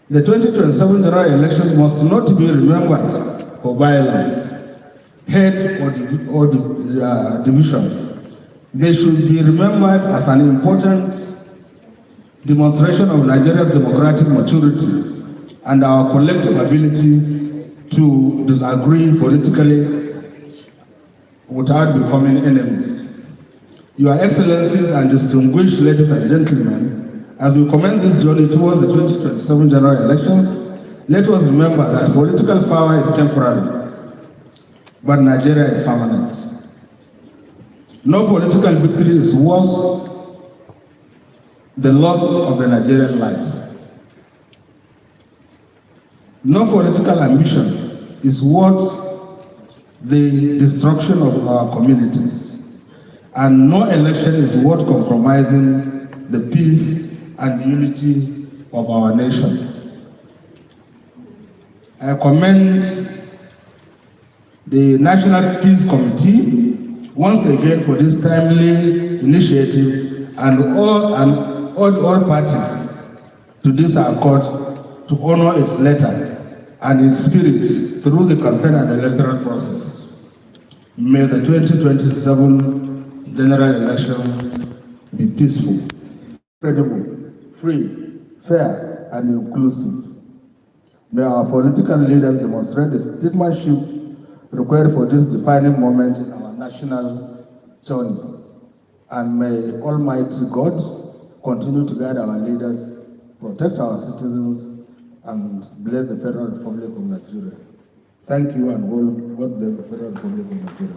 The 2027 general elections must not be remembered for violence, hate, or division. They should be remembered as an important demonstration of Nigeria's democratic maturity and our collective ability to disagree politically without becoming enemies. Your Excellencies and distinguished ladies and gentlemen, as we commence this journey toward the 2027 general elections, let us remember that political power is temporary, but Nigeria is permanent. No political victory is worth the loss of a Nigerian life. No political ambition is worth the destruction of our communities, and no election is worth compromising the peace and unity of our nation. I commend the National Peace Committee once again for this timely initiative and all parties to this accord to honor its letter and its spirit through the campaign and electoral process. May the 2027 general elections be peaceful, credible, free, fair, and inclusive. May our political leaders demonstrate the statesmanship required for this defining moment in our national journey. And may Almighty God continue to guide our leaders, protect our citizens, and bless the Federal Republic of Nigeria. Thank you, and God bless the Federal Republic of Nigeria.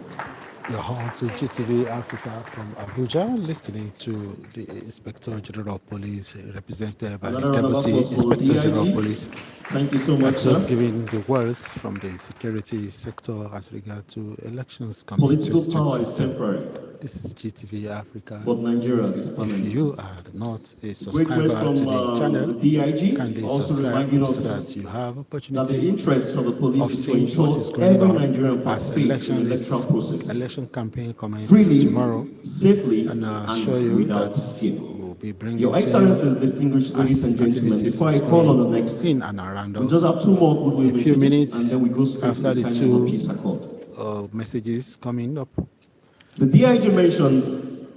You're on to GTV Africa from Abuja, listening to the Inspector General of Police, represented by the Deputy Inspector General of Police. Thank you so much, That's just sir. giving the words from the security sector as regard to elections coming Political power is 2027. temporary, This is GTV Africa. but Nigeria is If permanent. you are not a Great subscriber request from to the channel, the DIG, kindly also subscribe reminding us so that you have that the opportunity interest of the police of is to seeing ensure what is going every on Nigerian as participates in election the electoral process election campaign commences freely, tomorrow, safely, and and assure you without that fear. we'll be bringing Your to Excellencies, you distinguished ladies as and gentlemen, activities before I is call on the going next, in and around we just us. have two more goodwill A few messages, minutes and then we go straight to after the the signing of the two peace accord. messages coming up, The DIG mentioned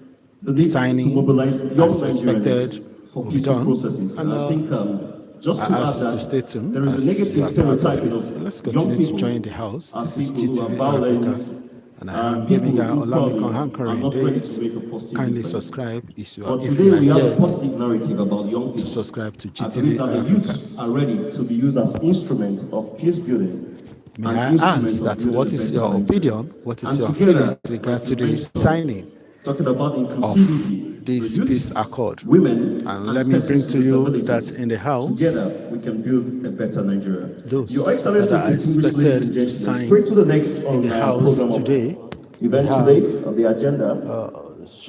the need signing, to mobilize young as expected, Nigerians for will be peaceful done. processes. And And I think just I to ask add you to that stay tuned there is a as you negative are part of stereotyping it. of Let's young continue to people join the house. as This is people who are GTV violent, Africa, and I am people Yemiga who probably Olamikon are Hankari not ready Days. to make a positive Kindly difference. subscribe But if today you are we have a yet positive narrative about young to people. subscribe to I believe GTV that the Africa. youths are ready to be used as instruments of peace building. May and I instruments ask of that building what a is better your Nigeria. opinion, what is And your together, feeling with regard like to you the mentioned, signing talking about of inclusivity, this the youth, peace accord. women, And let me persons bring to with you disabilities. that in the House, Together, we can build a better Nigeria. those Your Excellency, that are distinguished ladies and expected to gentlemen, sign straight to the next in the House program today, of event have, today on the agenda.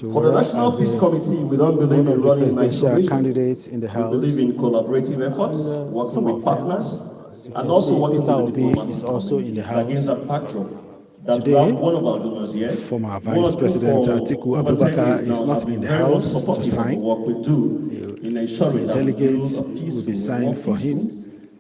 For the Shura National as Peace a- Committee, we don't believe one of in the running in presidential isolation. candidates in the We House. believe in collaborative efforts, And, working some with of them, partners, as you and can also see, working Peter with the Obi diplomatic is also in the communities House. against that backdrop. That we Today, have one of our donors here, former one Vice who President for Atiku over 10 Abubakar years is now not have in been the very much House to supportive of the sign. work we do in ensuring The that we delegates build a will peaceful, be a signed more for peaceful, him.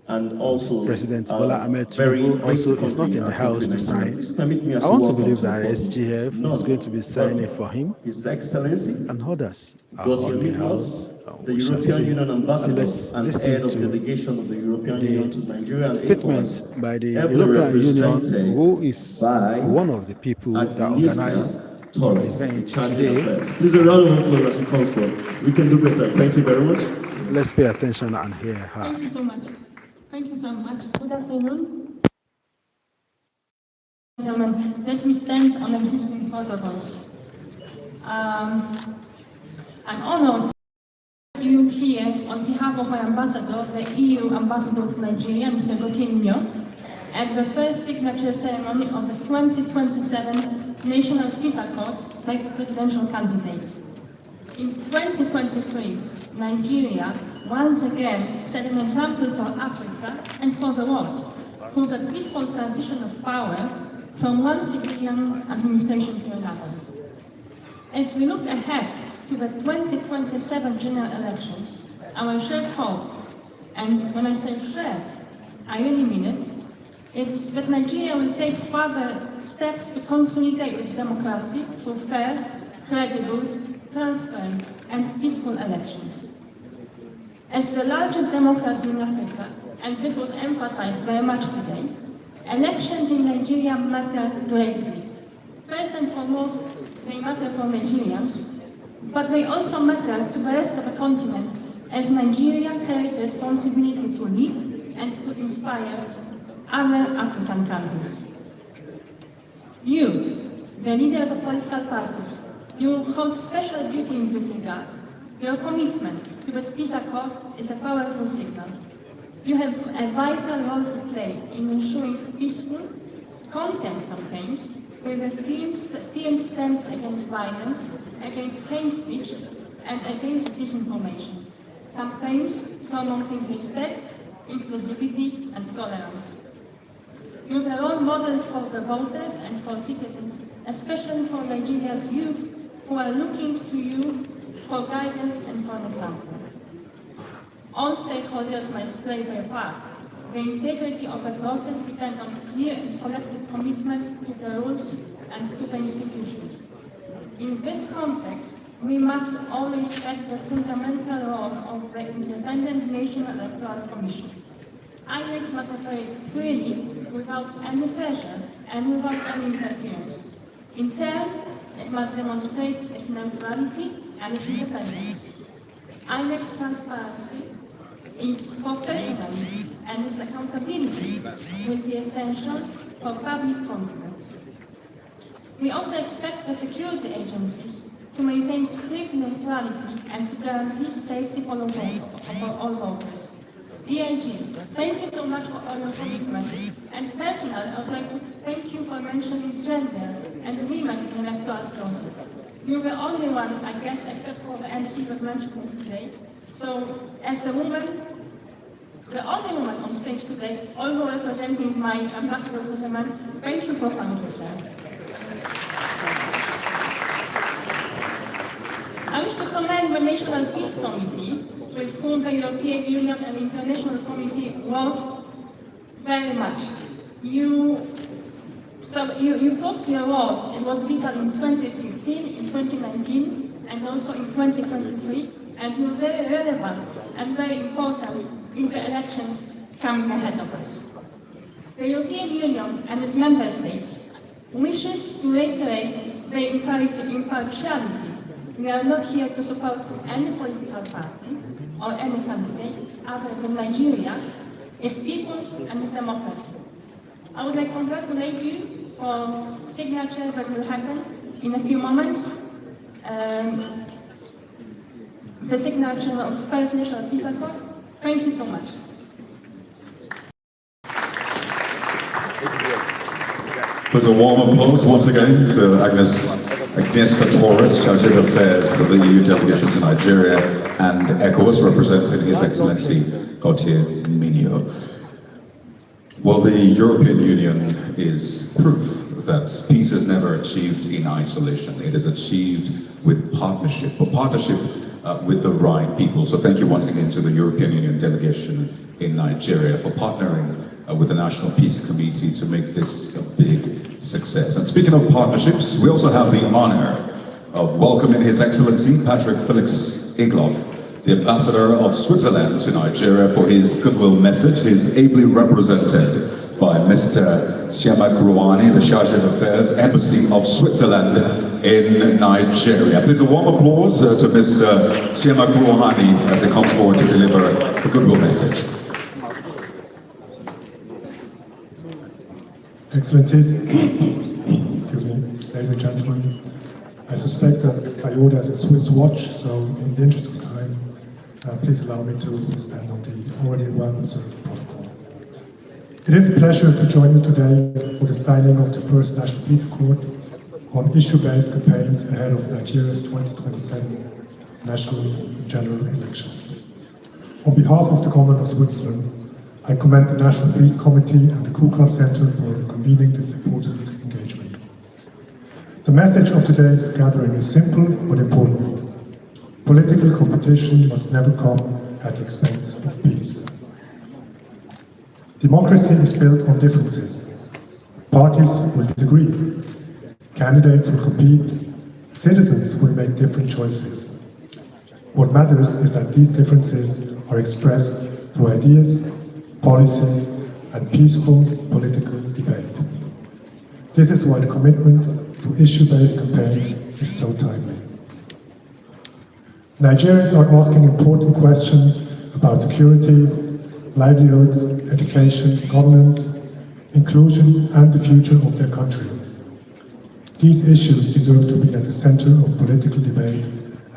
and also President Bola Ahmed very Tinubu great also is not country, in the our country, House to Nigeria. sign. Please permit me as I we want to welcome believe the that podium SGF is none going to be signing but for him, His Excellency and others are Gautier on the Lippert, House. the We shall European see. Union Ambassador Let's and listen head of to delegation of the European Union to Nigeria and statement ECOWAS, by the ably European Union, represented who is by one of the people that organized Agnieszka the Torres, event Charging today. Affairs. Please a round of applause as she comes forward. We can do better. Thank you very much. Let's pay attention and hear her. Thank you so much. Thank you so much. Good afternoon. Gentlemen, let me stand on existing protocols. I'm honored to you here on behalf of my ambassador, the EU ambassador to Nigeria, Mr. Coutinho, at the first signature ceremony of the 2027 National Peace Accord by the presidential candidates. In 2023, Nigeria once again set an example for Africa and for the world through the peaceful transition of power from one civilian administration to another. As we look ahead to the 2027 general elections, our shared hope, and when I say shared, I really mean it, is that Nigeria will take further steps to consolidate its democracy through fair, credible, transparent, and peaceful elections. As the largest democracy in Africa, and this was emphasized very much today, elections in Nigeria matter greatly. First and foremost, they matter for Nigerians, but they also matter to the rest of the continent as Nigeria carries a responsibility to lead and to inspire other African countries. You, the leaders of political parties, you hold special duty in this regard. Your commitment to the peace accord is a powerful signal. You have a vital role to play in ensuring peaceful content campaigns with a firm stance against violence, against hate speech, and against disinformation. Campaigns promoting respect, inclusivity, and tolerance. You are role models for the voters and for citizens, especially for Nigeria's youth who are looking to you for guidance and for an example. All stakeholders must play their part. The integrity of the process depends on clear and collective commitment to the rules and to the institutions. In this context, we must all respect the fundamental role of the Independent National Electoral Commission. INEC must operate freely, without any pressure and without any interference. In turn, it must demonstrate its neutrality and its independence. INEC's transparency, its professionalism, and its accountability will be essential for public confidence. We also expect the security agencies to maintain strict neutrality and to guarantee safety for all voters. DIG, thank you so much for all your commitment. And personally, I would like to thank you for mentioning gender and women in the electoral process. You're the only one, I guess, except for the MC that mentioned it today. So, as a woman, the only woman on stage today, although representing my ambassador to the man, thank you profoundly, sir. I wish to commend the National Peace Committee, with whom the European Union and International Committee works very much. You proved your role. It was vital in 2015, in 2019, and also in 2023, and you're very relevant and very important in the elections coming ahead of us. The European Union and its member states wishes to reiterate their impartiality. We are not here to support any political party or any candidate other than Nigeria, its people and its democracy. I would like to congratulate you for signature that will happen in a few moments. the signature of the first national peace accord. Thank you so much. There's a warm applause once again to Agnieszka Torres, Charge d'Affaires of the EU delegation to Nigeria, and ECOWAS, representing His Excellency Gautier Minio. Well, the European Union is proof that peace is never achieved in isolation. It is achieved with partnership, but partnership with the right people. So thank you once again to the European Union delegation in Nigeria for partnering with the National Peace Committee to make this a big success. And speaking of partnerships, we also have the honor of welcoming His Excellency Patrick Felix Egloff, the Ambassador of Switzerland to Nigeria, for his goodwill message. He is ably represented by Mr. Siamak Rouhani, the Charge d'Affaires, Embassy of Switzerland in Nigeria. Please a warm applause to Mr. Siamak Rouhani as he comes forward to deliver the goodwill message. Excellencies, excuse me, ladies and gentlemen, I suspect that Kyoto has a Swiss watch, so in the interest of time, please allow me to stand on the already well-observed protocol. It is a pleasure to join you today for the signing of the first National Peace Accord on issue-based campaigns ahead of Nigeria's 2027 national general elections. On behalf of the Government of Switzerland, I commend the National Peace Committee and the KUKA Center for convening this important engagement. The message of today's gathering is simple but important. Political competition must never come at the expense of peace. Democracy is built on differences. Parties will disagree. Candidates will compete. Citizens will make different choices. What matters is that these differences are expressed through ideas, policies, and peaceful political debate. This is why the commitment to issue-based campaigns is so timely. Nigerians are asking important questions about security, livelihoods, education, governance, inclusion, and the future of their country. These issues deserve to be at the center of political debate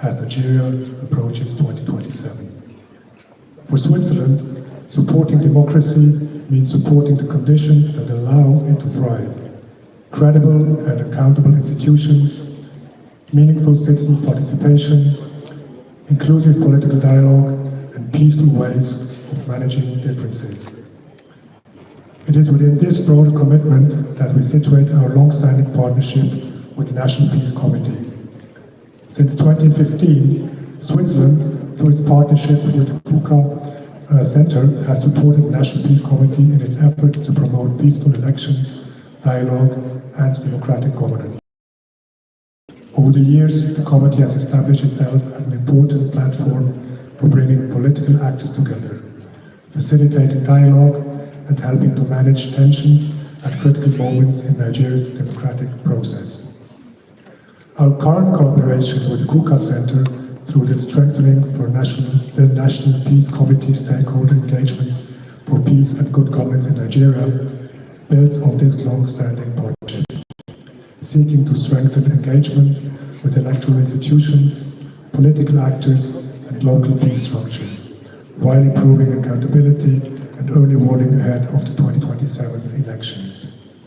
as Nigeria approaches 2027. For Switzerland, supporting democracy means supporting the conditions that allow it to thrive. Credible and accountable institutions, meaningful citizen participation, inclusive political dialogue, and peaceful ways of managing differences. It is within this broader commitment that we situate our long-standing partnership with the National Peace Committee. Since 2015, Switzerland, through its partnership with the KUKA Center, has supported the National Peace Committee in its efforts to promote peaceful elections, dialogue, and democratic governance. Over the years, the committee has established itself as an important platform for bringing political actors together, facilitating dialogue, and helping to manage tensions at critical moments in Nigeria's democratic process. Our current collaboration with the KUKA Center through the strengthening for the National Peace Committee stakeholder engagements for peace and good governance in Nigeria builds on this long-standing partnership, seeking to strengthen engagement with electoral institutions, political actors, and local peace structures, while improving accountability and early warning ahead of the 2027 elections.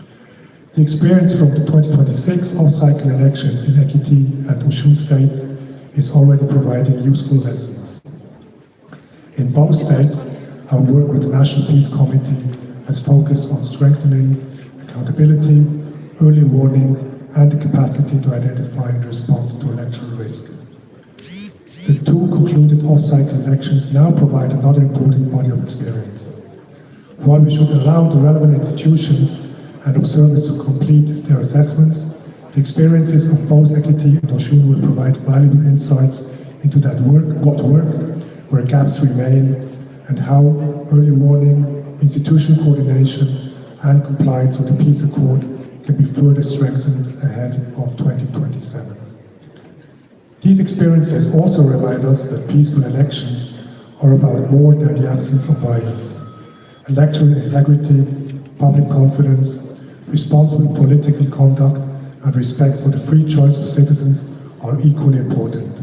The experience from the 2026 off-cycle elections in Ekiti and Osun states is already providing useful lessons. In both states, our work with the National Peace Committee has focused on strengthening accountability, early warning, and the capacity to identify and respond to electoral risk. The two concluded off-cycle elections now provide another important body of experience. While we should allow the relevant institutions and observers to complete their assessments, the experiences of both Ekiti and Osun will provide valuable insights into that work, what worked, where gaps remain, and how early warning, institutional coordination, and compliance with the Peace Accord can be further strengthened ahead of 2027. These experiences also remind us that peaceful elections are about more than the absence of violence. Electoral integrity, public confidence, responsible political conduct, and respect for the free choice of citizens are equally important.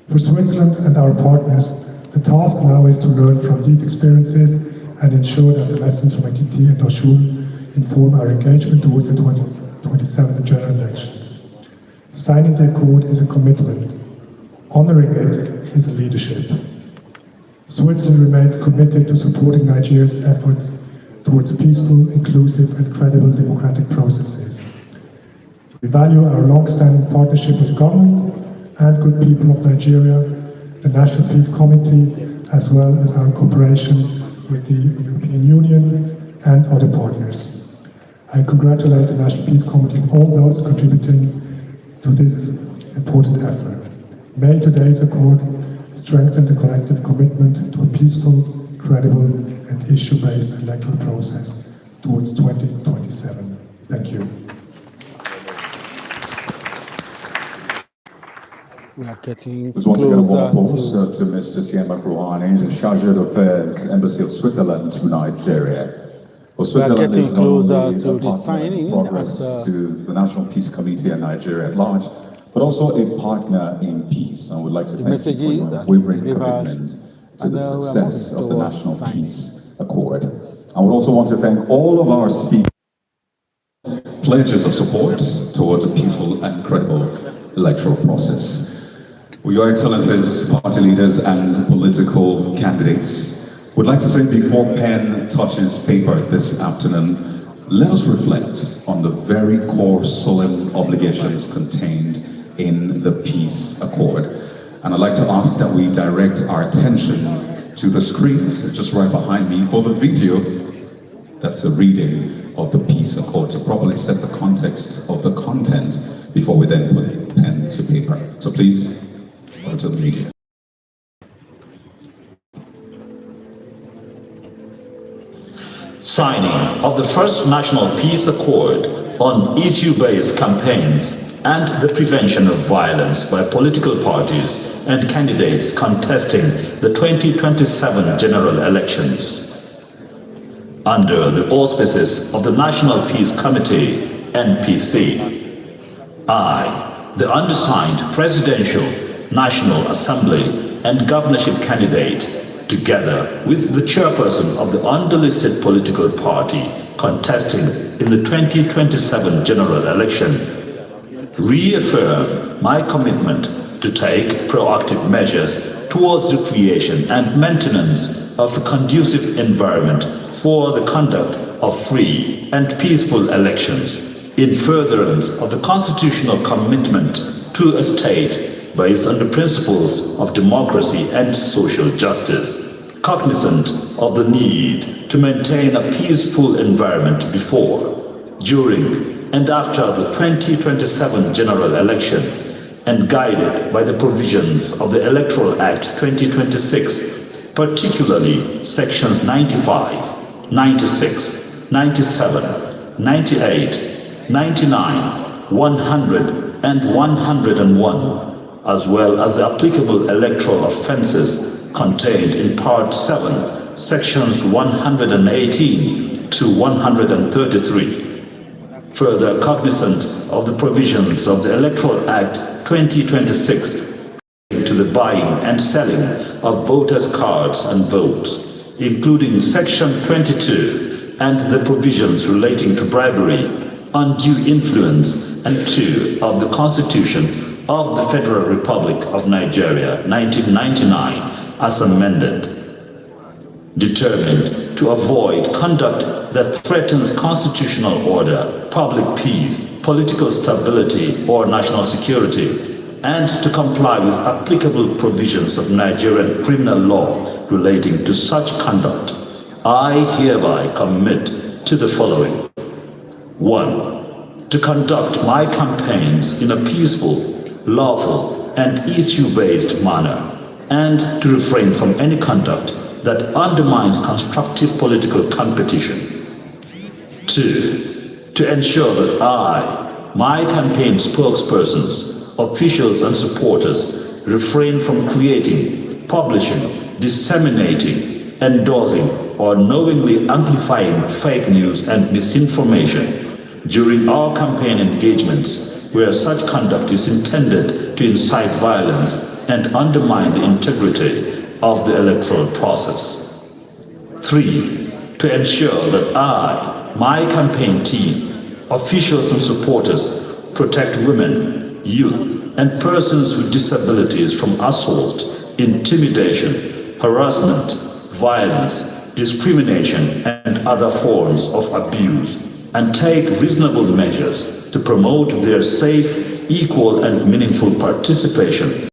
For Switzerland and our partners, the task now is to learn from these experiences and ensure that the lessons from Ekiti and Oshun inform our engagement towards the 2027 general elections. Signing the accord is a commitment. Honoring it is a leadership. Switzerland remains committed to supporting Nigeria's efforts towards peaceful, inclusive and credible democratic processes. We value our long-standing partnership with government and good people of Nigeria, the National Peace Committee, as well as our cooperation with the European Union and other partners. I congratulate the National Peace Committee and all those contributing to this important effort. May today's accord strengthen the collective commitment to a peaceful, credible and issue-based electoral process towards 2027. Thank you. We are getting Once again, a warm closer applause to Mr. Siema Rouhani, the Chargé d'Affaires, Embassy of Switzerland to Nigeria. Well, Switzerland getting is not only closer a to the partner in signing progress as, to the National Peace Committee and Nigeria at large, but also a partner in peace. And we'd like to thank you for messages your has been unwavering delivered, commitment to and the we are success moving of the towards National signing. Peace Accord. I would also want to thank all of our speakers pledges of support towards a peaceful and credible electoral process. Well, Your Excellencies, party leaders and political candidates, would like to say before pen touches paper this afternoon, let us reflect on the very core solemn obligations contained in the Peace Accord. And I'd like to ask that we direct our attention to the screens just right behind me for the video that's a reading of the Peace Accord to properly set the context of the content before we then put pen to paper. So please, over to the media. Signing of the first National Peace Accord on issue-based campaigns and the prevention of violence by political parties and candidates contesting the 2027 general elections. Under the auspices of the National Peace Committee, NPC, I, the undersigned Presidential, National Assembly and Governorship candidate, together with the chairperson of the undelisted political party contesting in the 2027 general election, reaffirm my commitment to take proactive measures towards the creation and maintenance of a conducive environment for the conduct of free and peaceful elections in furtherance of the constitutional commitment to a state based on the principles of democracy and social justice, cognizant of the need to maintain a peaceful environment before, during, and after the 2027 general election, and guided by the provisions of the Electoral Act 2026, particularly sections 95, 96, 97, 98, 99, 100, and 101, as well as the applicable electoral offences contained in Part 7, Sections 118 to 133. Further cognizant of the provisions of the Electoral Act 2026 to the buying and selling of voters' cards and votes, including Section 22 and the provisions relating to bribery, undue influence, and 2 of the Constitution of the Federal Republic of Nigeria, 1999, as amended. Determined to avoid conduct that threatens constitutional order, public peace, political stability, or national security, and to comply with applicable provisions of Nigerian criminal law relating to such conduct, I hereby commit to the following. 1. To conduct my campaigns in a peaceful, lawful, and issue-based manner, and to refrain from any conduct that undermines constructive political competition. 2. To ensure that I, my campaign spokespersons, officials and supporters refrain from creating, publishing, disseminating, endorsing, or knowingly amplifying fake news and misinformation during our campaign engagements where such conduct is intended to incite violence and undermine the integrity of the electoral process. 3. To ensure that I, my campaign team, officials and supporters protect women, youth, and persons with disabilities from assault, intimidation, harassment, violence, discrimination, and other forms of abuse, and take reasonable measures to promote their safe, equal, and meaningful participation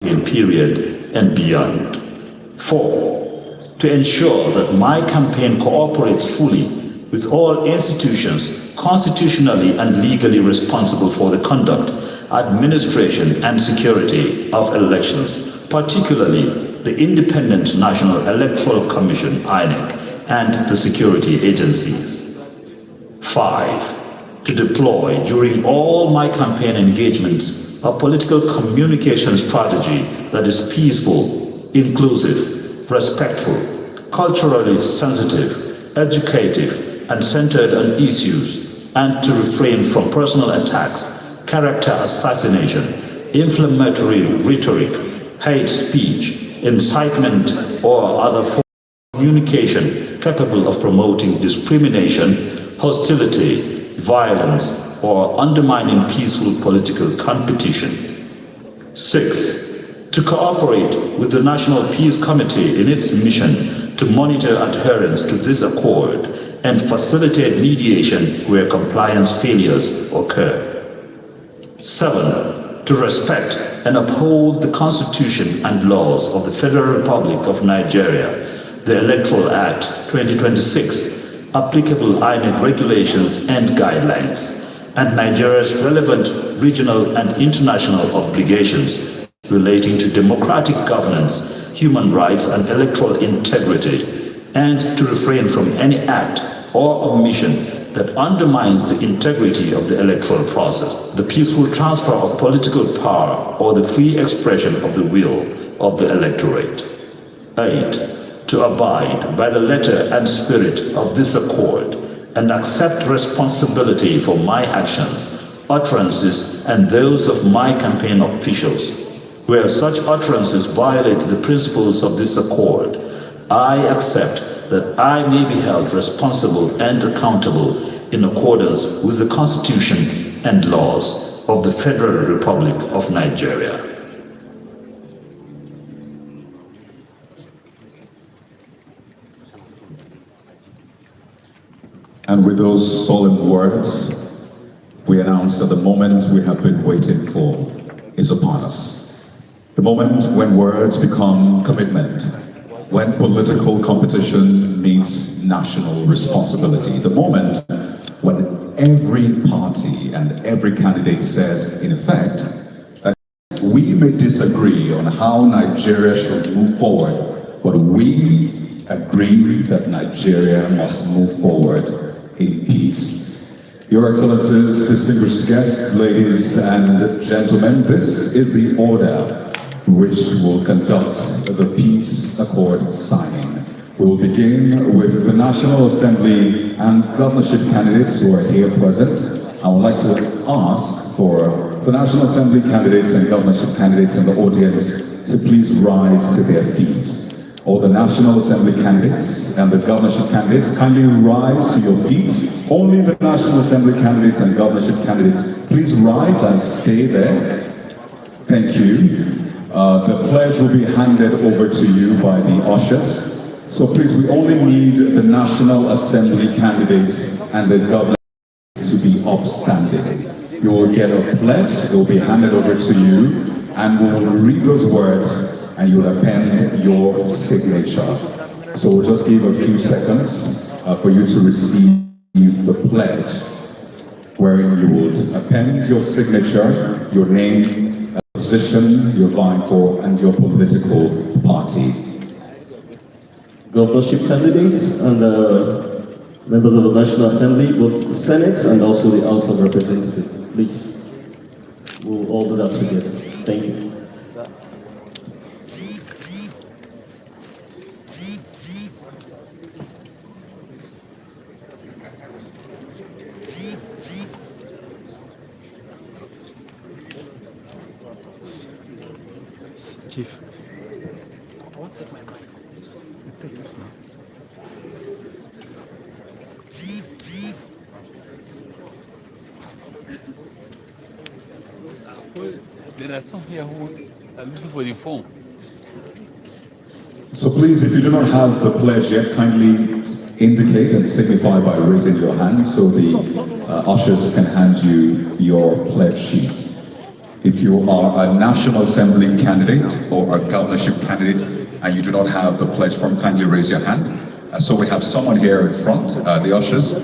in period and beyond. 4. To ensure that my campaign cooperates fully with all institutions constitutionally and legally responsible for the conduct, administration, and security of elections, particularly the Independent National Electoral Commission, INEC, and the security agencies. 5. To deploy during all my campaign engagements a political communication strategy that is peaceful, inclusive, respectful, culturally sensitive, educative, and centered on issues, and to refrain from personal attacks, character assassination, inflammatory rhetoric, hate speech, incitement, or other forms of communication capable of promoting discrimination, hostility, violence, or undermining peaceful political competition. 6. To cooperate with the National Peace Committee in its mission to monitor adherence to this accord and facilitate mediation where compliance failures occur. 7. To respect and uphold the Constitution and laws of the Federal Republic of Nigeria, the Electoral Act 2026, applicable INEC regulations and guidelines, and Nigeria's relevant regional and international obligations relating to democratic governance, human rights, and electoral integrity, and to refrain from any act or omission that undermines the integrity of the electoral process, the peaceful transfer of political power, or the free expression of the will of the electorate. 8. To abide by the letter and spirit of this accord and accept responsibility for my actions, utterances, and those of my campaign officials. Where such utterances violate the principles of this accord, I accept that I may be held responsible and accountable in accordance with the Constitution and laws of the Federal Republic of Nigeria. And with those solemn words, we announce that the moment we have been waiting for is upon us. The moment when words become commitment, when political competition meets national responsibility, the moment when every party and every candidate says, in effect, that we may disagree on how Nigeria should move forward, but we agree that Nigeria must move forward in peace. Your Excellencies, distinguished guests, ladies and gentlemen, this is the order which will conduct the peace accord signing. We will begin with the National Assembly and governorship candidates who are here present. I would like to ask for the National Assembly candidates and governorship candidates in the audience to please rise to their feet. All the National Assembly candidates and the governorship candidates, kindly rise to your feet. Only the National Assembly candidates and governorship candidates, please rise and stay there. Thank you. The pledge will be handed over to you by the ushers. So please, we only need the National Assembly candidates and the governors to be upstanding. You will get a pledge, it will be handed over to you, and we will read those words and you will append your signature. So we'll just give a few seconds for you to receive the pledge, wherein you would append your signature, your name, position you're vying for, and your political party. Governorship candidates and members of the National Assembly, both the Senate and also the House of Representatives. Please, we'll all do that together. Thank you. Chief. I want to take my mic. Take this now. There are some here who are looking for the phone. So please, if you do not have the pledge yet, kindly indicate and signify by raising your hand so the ushers can hand you your pledge sheet. If you are a National Assembly candidate or a governorship candidate and you do not have the pledge form, kindly raise your hand. So we have someone here in front, the ushers,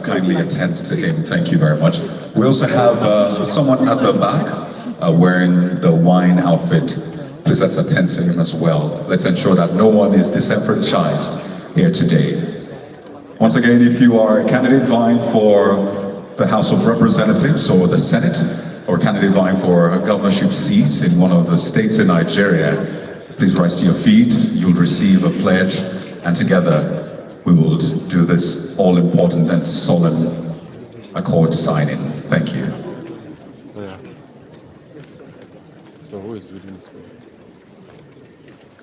kindly attend to him. Thank you very much. We also have someone at the back wearing the wine outfit. Please let's attend to him as well. Let's ensure that no one is disenfranchised here today. Once again, if you are a candidate vying for the House of Representatives or the Senate, or a candidate vying for a governorship seat in one of the states in Nigeria, please rise to your feet. You'll receive a pledge, and together we will do this all-important and solemn accord signing. Thank you. Yeah. So who is reading this?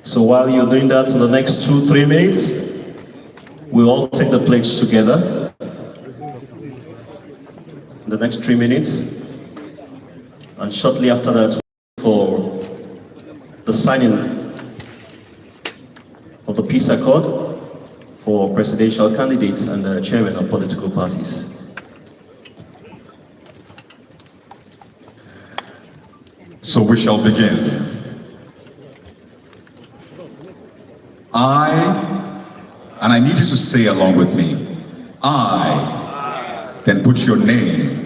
So while you're doing that, in the next 2-3 minutes, we'll all take the pledge together. In the next 3 minutes. And shortly after that, for the signing of the peace accord for presidential candidates and the chairman of political parties. So we shall begin. And I need you to say along with me, I, then put your name,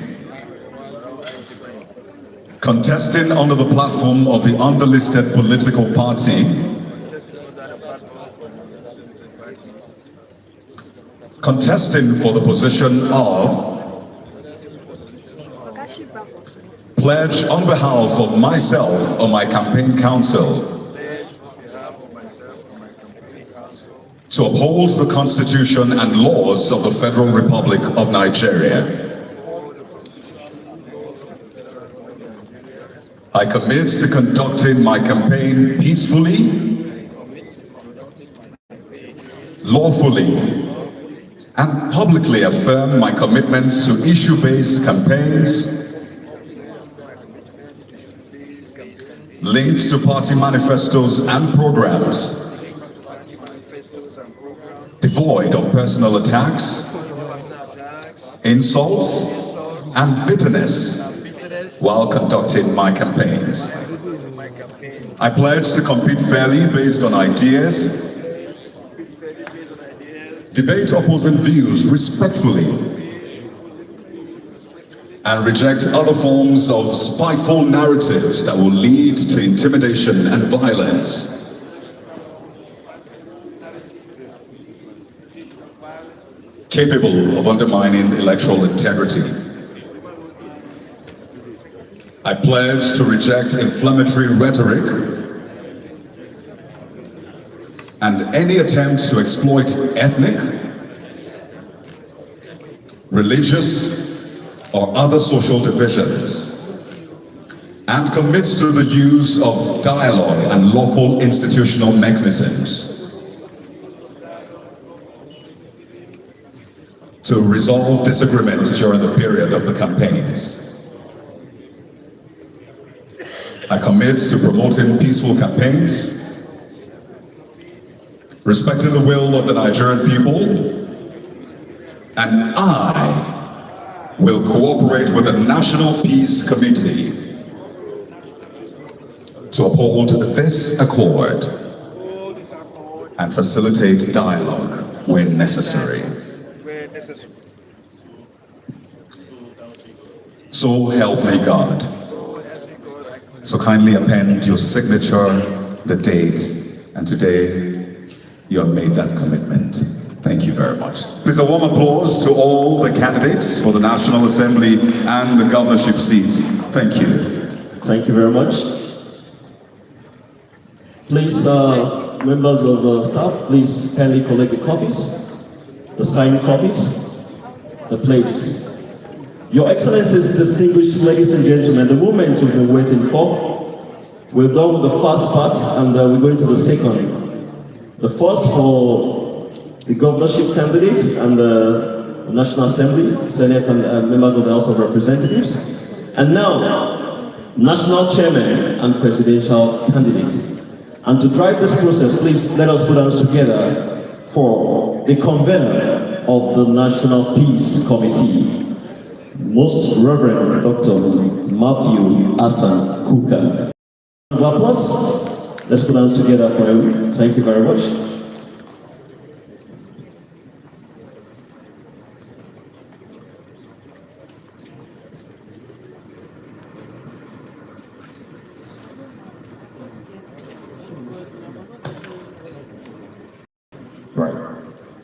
contesting under the platform of the underlisted political party, contesting for the position of pledge on behalf of myself or my campaign council to uphold the Constitution and laws of the Federal Republic of Nigeria. I commit to conducting my campaign peacefully, lawfully, and publicly affirm my commitments to issue-based campaigns, linked to party manifestos and programs, devoid of personal attacks, insults, and bitterness while conducting my campaigns. I pledge to compete fairly based on ideas, debate opposing views respectfully, and reject other forms of spiteful narratives that will lead to intimidation and violence. Capable of undermining electoral integrity. I pledge to reject inflammatory rhetoric and any attempt to exploit ethnic, religious, or other social divisions, and commits to the use of dialogue and lawful institutional mechanisms to resolve disagreements during the period of the campaigns. I commit to promoting peaceful campaigns, respecting the will of the Nigerian people, and I will cooperate with the National Peace Committee to uphold this accord and facilitate dialogue when necessary. So help me God. So kindly append your signature, the date, and today you have made that commitment. Thank you very much. Please a warm applause to all the candidates for the National Assembly and the governorship seat. Thank you. Thank you very much. Please, members of staff, please kindly collect the copies, the signed copies, the pledges. Your Excellencies, distinguished ladies and gentlemen, the moment you've been waiting for We're done with the first part, and we're going to the second. The first for the governorship candidates and the National Assembly, Senate, and members of the House of Representatives. And now, national chairman and presidential candidates. And to drive this process, please let us put hands together for the convener of the National Peace Committee, Most Reverend Dr. Matthew Hassan Kukah. Applause. Let's put hands together for him. Thank you very much. Right.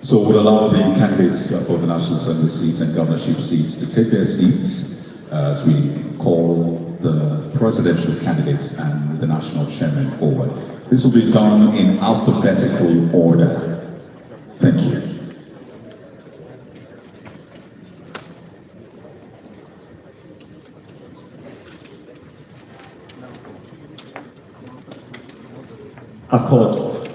So we'll allow the candidates for the National Assembly seats and governorship seats to take their seats as we call the presidential candidates and the national chairman forward. This will be done in alphabetical order. Thank you. Accord.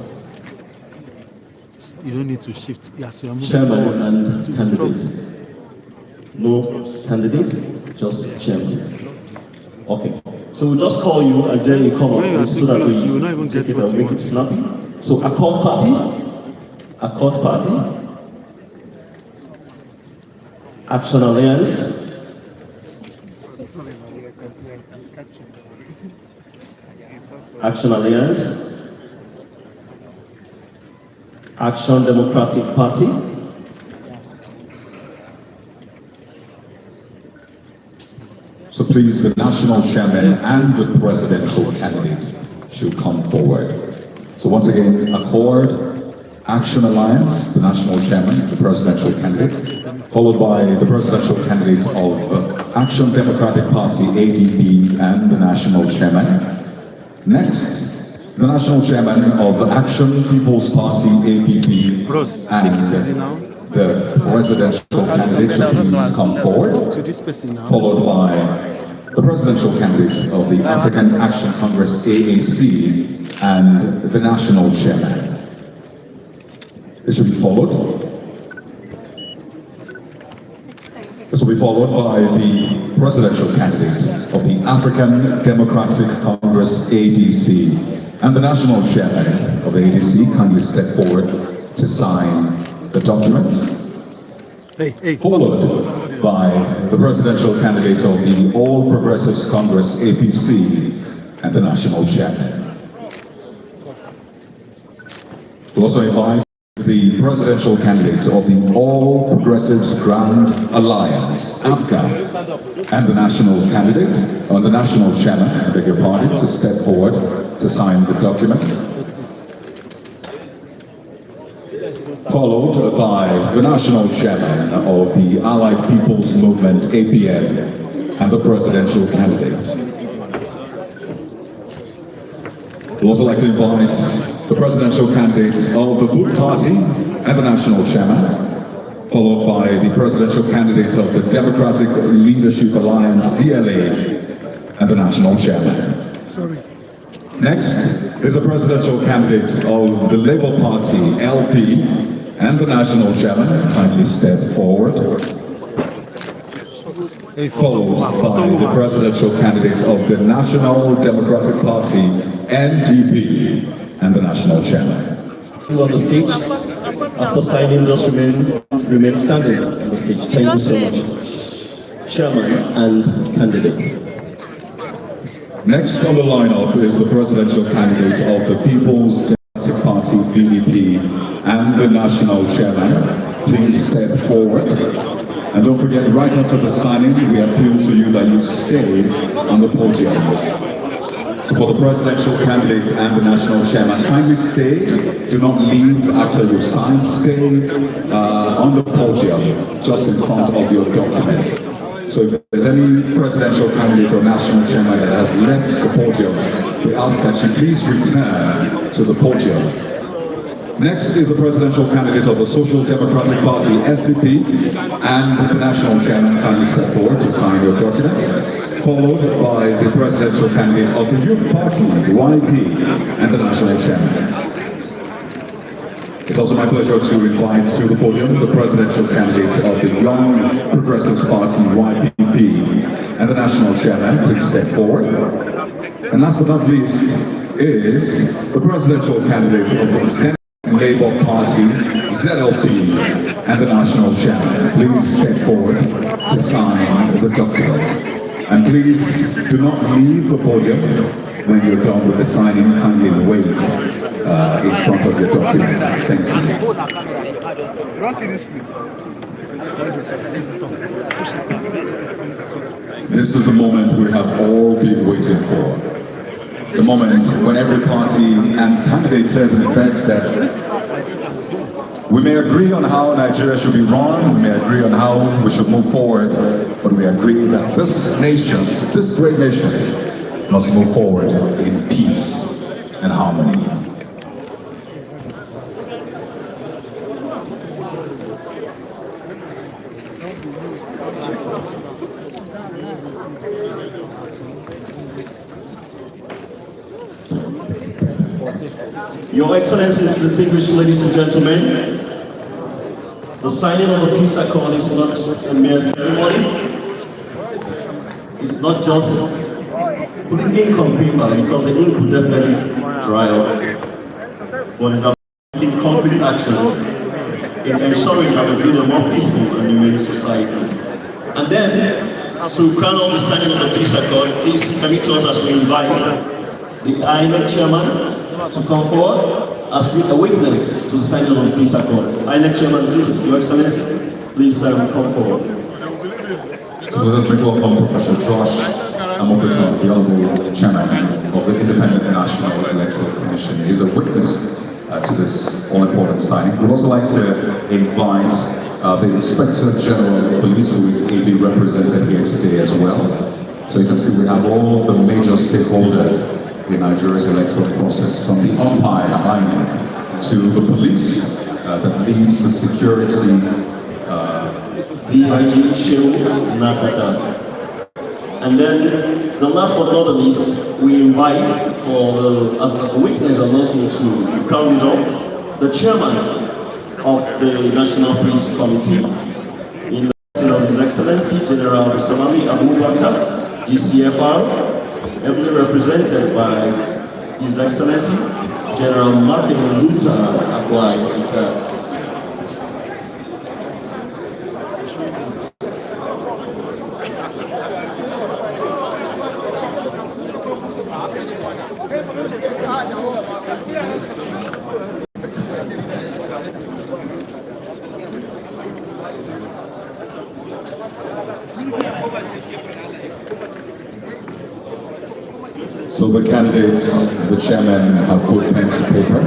You don't need to shift. Yes, you are moving Chairman forward. and candidates. No candidates, just chairman. Okay. So we'll just call you and then you come When you are up so that thinking, you will not even we take get it what and you make it want. snappy. So Accord Party, Action Alliance, Action Alliance, Action Democratic Party, So please, the national chairman and the presidential candidate should come forward. So once again, Accord, Action Alliance, the national chairman, the presidential candidate, followed by the presidential candidate of Action Democratic Party, ADP, and the national chairman. Next, the national chairman of Action People's Party, APP, Bros, and take it easy now. the presidential candidate should please come forward, To this person now. followed by the presidential candidates of the African Action Congress, AAC, and the national chairman. This will be followed. This will be followed by the presidential candidates of the African Democratic Congress, ADC, and the national chairman of the ADC. Kindly step forward to sign the documents. Followed by the presidential candidate of the All Progressives Congress, APC, and the national chairman. We'll also invite the presidential candidate of the All Progressives Grand Alliance, APGA, and the national candidate, or the national chairman, I beg your pardon, to step forward to sign the document. Followed by the national chairman of the Allied People's Movement, APM, and the presidential candidate. We'd also like to invite the presidential candidates of the Boot Party and the national chairman, followed by the presidential candidate of the Democratic Leadership Alliance, DLA, and the national chairman. Sorry. Next is the presidential candidate of the Labour Party, LP, and the national chairman. Kindly step forward. Followed by the presidential candidate of the National Democratic Party, NDP, and the national chairman. You on the stage. After signing, just remain standing on the stage. Thank you so much. Chairman and candidates. Next on the lineup is the presidential candidate of the People's Democratic Party, BDP, and the national chairman. Please step forward. And don't forget, right after the signing, we appeal to you that you stay on the podium. So for the presidential candidates and the national chairman, kindly stay. Do not leave after you sign. Stay on the podium, just in front of your document. So if there's any presidential candidate or national chairman that has left the podium, we ask that you please return to the podium. Next is the presidential candidate of the Social Democratic Party, SDP, and the national chairman. Kindly step forward to sign your documents. followed by the presidential candidate of the Youth Party, YP, and the national chairman. It's also my pleasure to invite to the podium the presidential candidate of the Young Progressives Party, YPP, and the national chairman. Please step forward. And last but not least is the presidential candidate of the Senate Labour Party, ZLP, and the national chairman. Please step forward to sign the document. And please do not leave the podium. When you're done with the signing, kindly wait in front of your document. Thank you. This is a moment we have all been waiting for. The moment when every party and candidate says in effect that we may agree on how Nigeria should be run, we may agree on how we should move forward, but we agree that this nation, this great nation, must move forward in peace and harmony. Your Excellencies, distinguished ladies and gentlemen, the signing of the peace accord is not a mere ceremony. It's not just putting ink on paper, because the ink will definitely dry up, but it's about taking concrete action in ensuring that we build a more peaceful and humane society. And then, to crown out the signing of the peace accord, please permit us as we invite the INEC chairman to come forward as a witness to the signing of the peace accord. INEC chairman, please, Your Excellency, please come forward. So let us make welcome Professor Josh Amobiton, the Honorable Chairman of the Independent National Electoral Commission. He's a witness to this all-important signing. We'd also like to invite the Inspector General of Police, who is ably represented here today as well. So you can see we have all the major stakeholders in Nigeria's electoral process, from the umpire, INEC, to the police that leads the security, DIG Shehu Nakata. And then, the last but not the least, we invite as a witness and also to crown it up, the chairman of the National Peace Committee, in the person of His Excellency General Salami Abubakar, ECFR, heavily represented by His Excellency General Martin Luther Akwai. So the candidates, the chairman, have put pen to paper.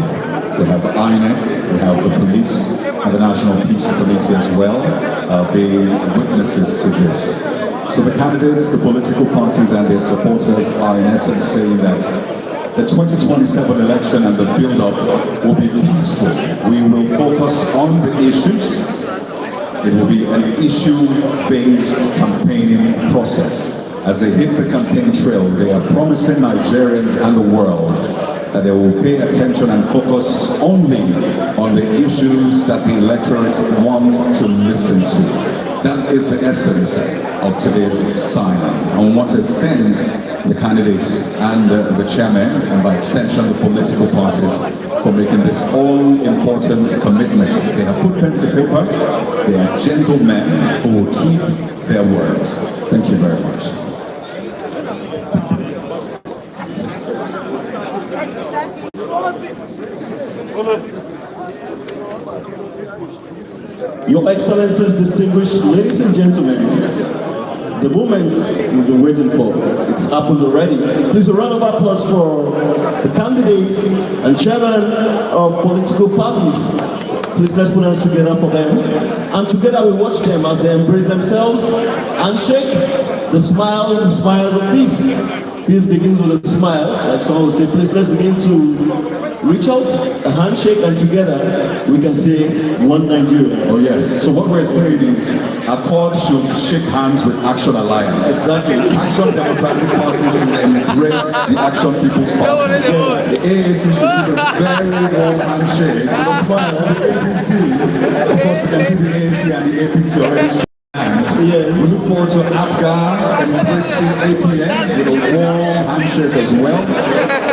We have INEC, we have the police, and the National Peace Committee as well, being witnesses to this. So the candidates, the political parties, and their supporters are in essence saying that the 2027 election and the build-up will be peaceful. We will focus on the issues. It will be an issue-based campaigning process. As they hit the campaign trail, they are promising Nigerians and the world that they will pay attention and focus only on the issues that the electorate want to listen to. That is the essence of today's signing. I want to thank the candidates and the chairman, and by extension the political parties, for making this all-important commitment. They have put pen to paper. They are gentlemen who will keep their words. Thank you very much. Your Excellencies, distinguished ladies and gentlemen, the moment we've been waiting for, it's happened already. Please a round of applause for the candidates and chairman of political parties. Please let's put hands together for them. And together we watch them as they embrace themselves and shake the smile of peace. Peace begins with a smile, like someone would say. Please let's begin to reach out, a handshake, and together we can say one Nigeria. Oh yes. So what we're saying is, Accord should shake hands with Action Alliance. Exactly. Action Democratic Party should embrace the Action People's Party. The AAC should give a very warm handshake with a smile on the APC. Of course, we can see the ANC and the APC already. Yeah. We look forward to APGA embracing APN with a warm handshake as well.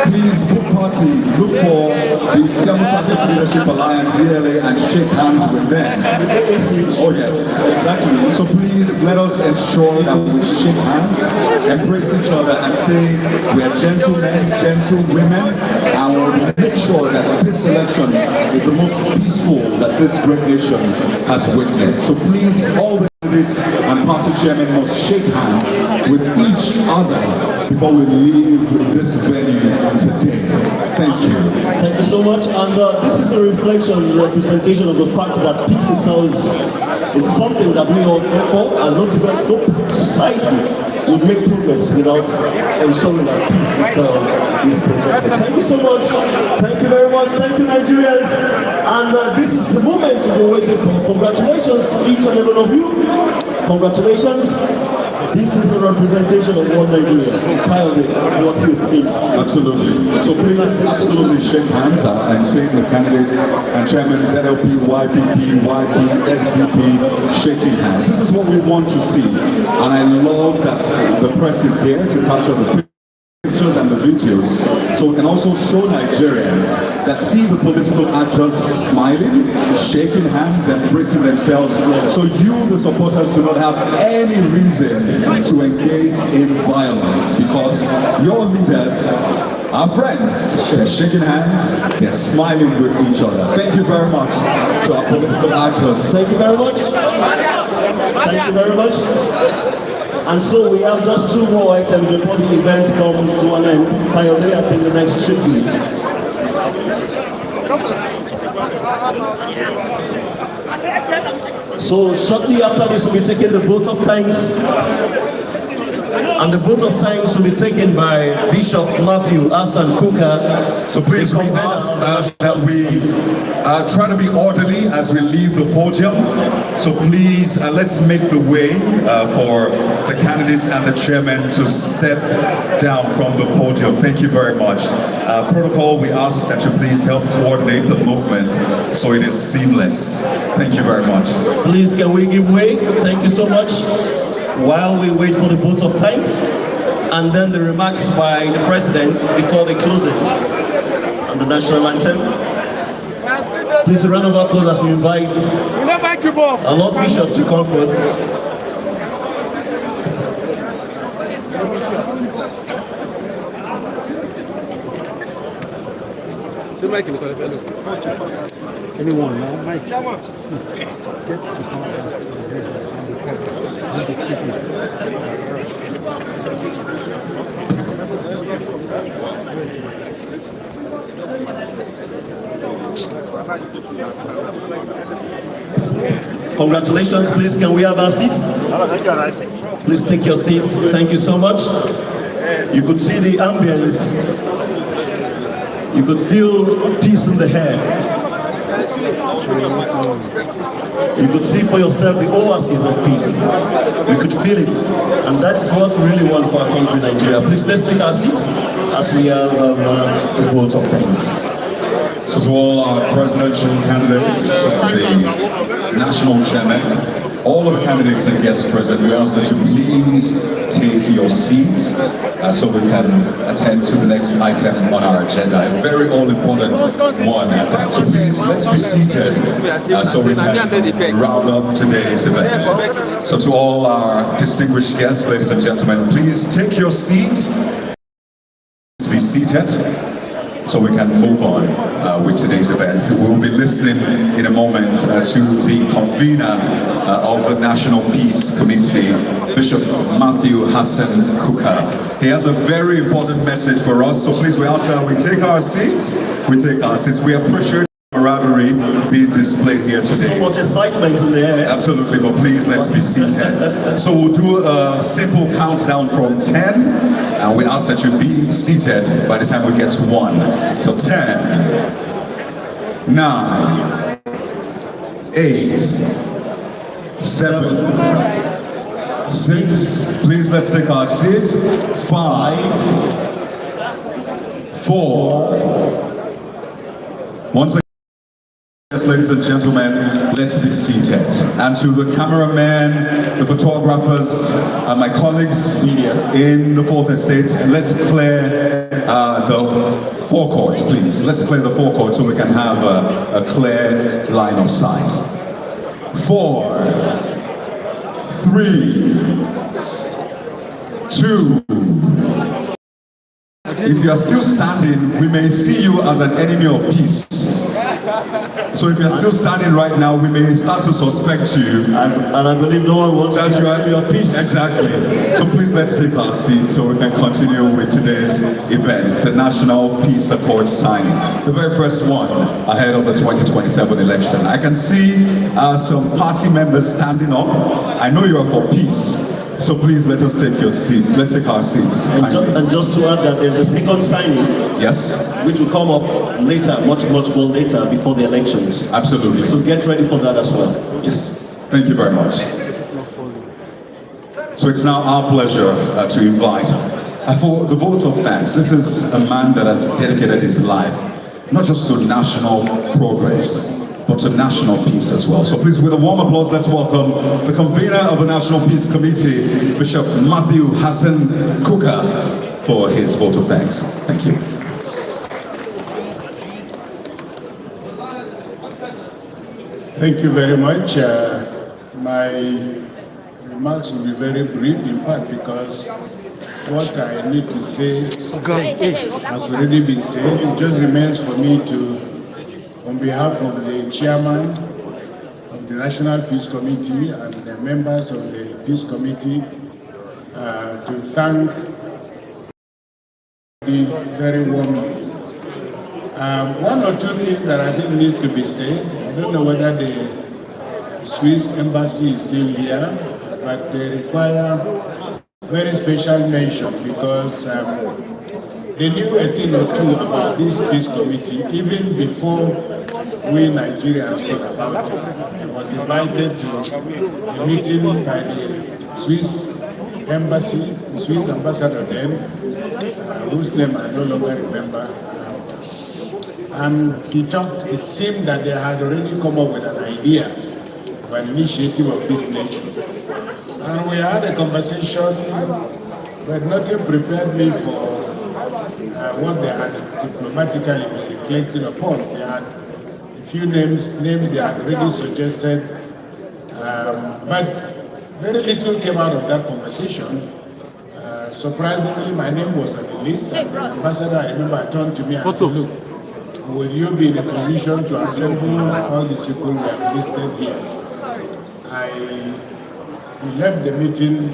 Please, book party, look for the Democratic Leadership Alliance, ZLA, and shake hands with them. Oh yes, exactly. So please let us ensure that we shake hands, embrace each other, and say we are gentlemen, gentlewomen, and we'll make sure that this election is the most peaceful that this great nation has witnessed. So please, all the candidates and party chairmen must shake hands with each other before we leave this venue today. Thank you. Thank you so much. And this is a representation of the fact that peace itself is something that we all pray for, and no society would make progress without ensuring that peace itself is protected. Thank you so much. Thank you very much. Thank you, Nigerians. And this is the moment we've been waiting for. Congratulations to each and every one of you. Congratulations. This is a representation of one Nigeria. What you think? Absolutely. So please, absolutely shake hands. I'm saying the candidates and chairmen, ZLP, YPP, YP, SDP, shaking hands. This is what we want to see. And I love that the press is here to capture the pictures and the videos, so we can also show Nigerians that see the political actors smiling, shaking hands, embracing themselves. So you, the supporters, do not have any reason to engage in violence, because your leaders are friends. They're shaking hands, they're smiling with each other. Thank you very much to our political actors. Thank you very much. Thank you very much. And so we have just two more items before the event comes to an end. Kayode, I think the next should be. So shortly after this, we'll be taking the vote of thanks. And the vote of thanks will be taken by Bishop Matthew Hassan Kuka. So please, we ask that we try to be orderly as we leave the podium. So please, let's make the way for the candidates and the chairman to step down from the podium. Thank you very much. Protocol, we ask that you please help coordinate the movement so it is seamless. Thank you very much. Please, can we give way? Thank you so much. While we wait for the vote of thanks, and then the remarks by the president before the closing on the national anthem. Please, a round of applause as we invite our Lord Bishop to come forward. Anyone now? Mike. Get the Congratulations, please. Can we have our seats? Please take your seats. Thank you so much. You could see the ambience. You could feel peace in the air. You could see for yourself the oasis of peace. You could feel it. And that is what we really want for our country, Nigeria. Please, let's take our seats as we have the vote of thanks. So to all our presidential candidates, the national chairman, all of the candidates and guest present, we ask that you please take your seats so we can attend to the next item on our agenda. A very all-important one at that. So please, let's be seated so we can round up today's event. So to all our distinguished guests, ladies and gentlemen, please take your seats. Please be seated so we can move on with today's event. We will be listening in a moment to the convener of the National Peace Committee, Bishop Matthew Hassan Kuka. He has a very important message for us, so please we ask that we take our seats. We take our seats. We appreciate camaraderie being displayed here today. So much excitement in the air. Absolutely, but please, let's be seated. So we'll do a simple countdown from 10, and we ask that you be seated by the time we get to 1. So 10, 9, 8, 7, 6, please let's take our seat, 5, 4, once again, yes, ladies and gentlemen, let's be seated. And to the cameramen, the photographers, and my colleagues in the Fourth Estate, let's clear the forecourt, please. Let's clear the forecourt so we can have a clear line of sight. 4, 3, 2. If you are still standing, we may see you as an enemy of peace. So if you're still standing right now, we may start to suspect you. And I believe no one wants that to you are your peace. Exactly. So please let's take our seats so we can continue with today's event, the National Peace Accord signing. The very first one ahead of the 2027 election. I can see some party members standing up. I know you are for peace. So please let us take your seats. Let's take our seats. And just to add that there's a second signing. Yes. Which will come up later, much more later before the elections. Absolutely. So get ready for that as well. Yes. Thank you very much. So it's now our pleasure to invite for the vote of thanks. This is a man that has dedicated his life not just to national progress, but to national peace as well. So please, with a warm applause, let's welcome the convener of the National Peace Committee, Bishop Matthew Hassan Kukah, for his vote of thanks. Thank you. Thank you very much. My remarks will be very brief, in part because what I need to say has already been said. It just remains for me to, on behalf of the chairman of the National Peace Committee and the members of the Peace Committee, to thank you very warmly. One or two things that I think need to be said. I don't know whether the Swiss embassy is still here, but they require very special mention because they knew a thing or two about this peace committee even before we Nigerians thought about it. I was invited to a meeting by the Swiss embassy, the Swiss ambassador then, whose name I no longer remember. And he talked, it seemed that they had already come up with an idea of an initiative of this nature. And we had a conversation, but nothing prepared me for what they had diplomatically been reflecting upon. They had a few names they had already suggested, but very little came out of that conversation. Surprisingly, my name was on the list, and the ambassador, I remember, turned to me and said, look, will you be in a position to assemble all the people we have listed here? We left the meeting,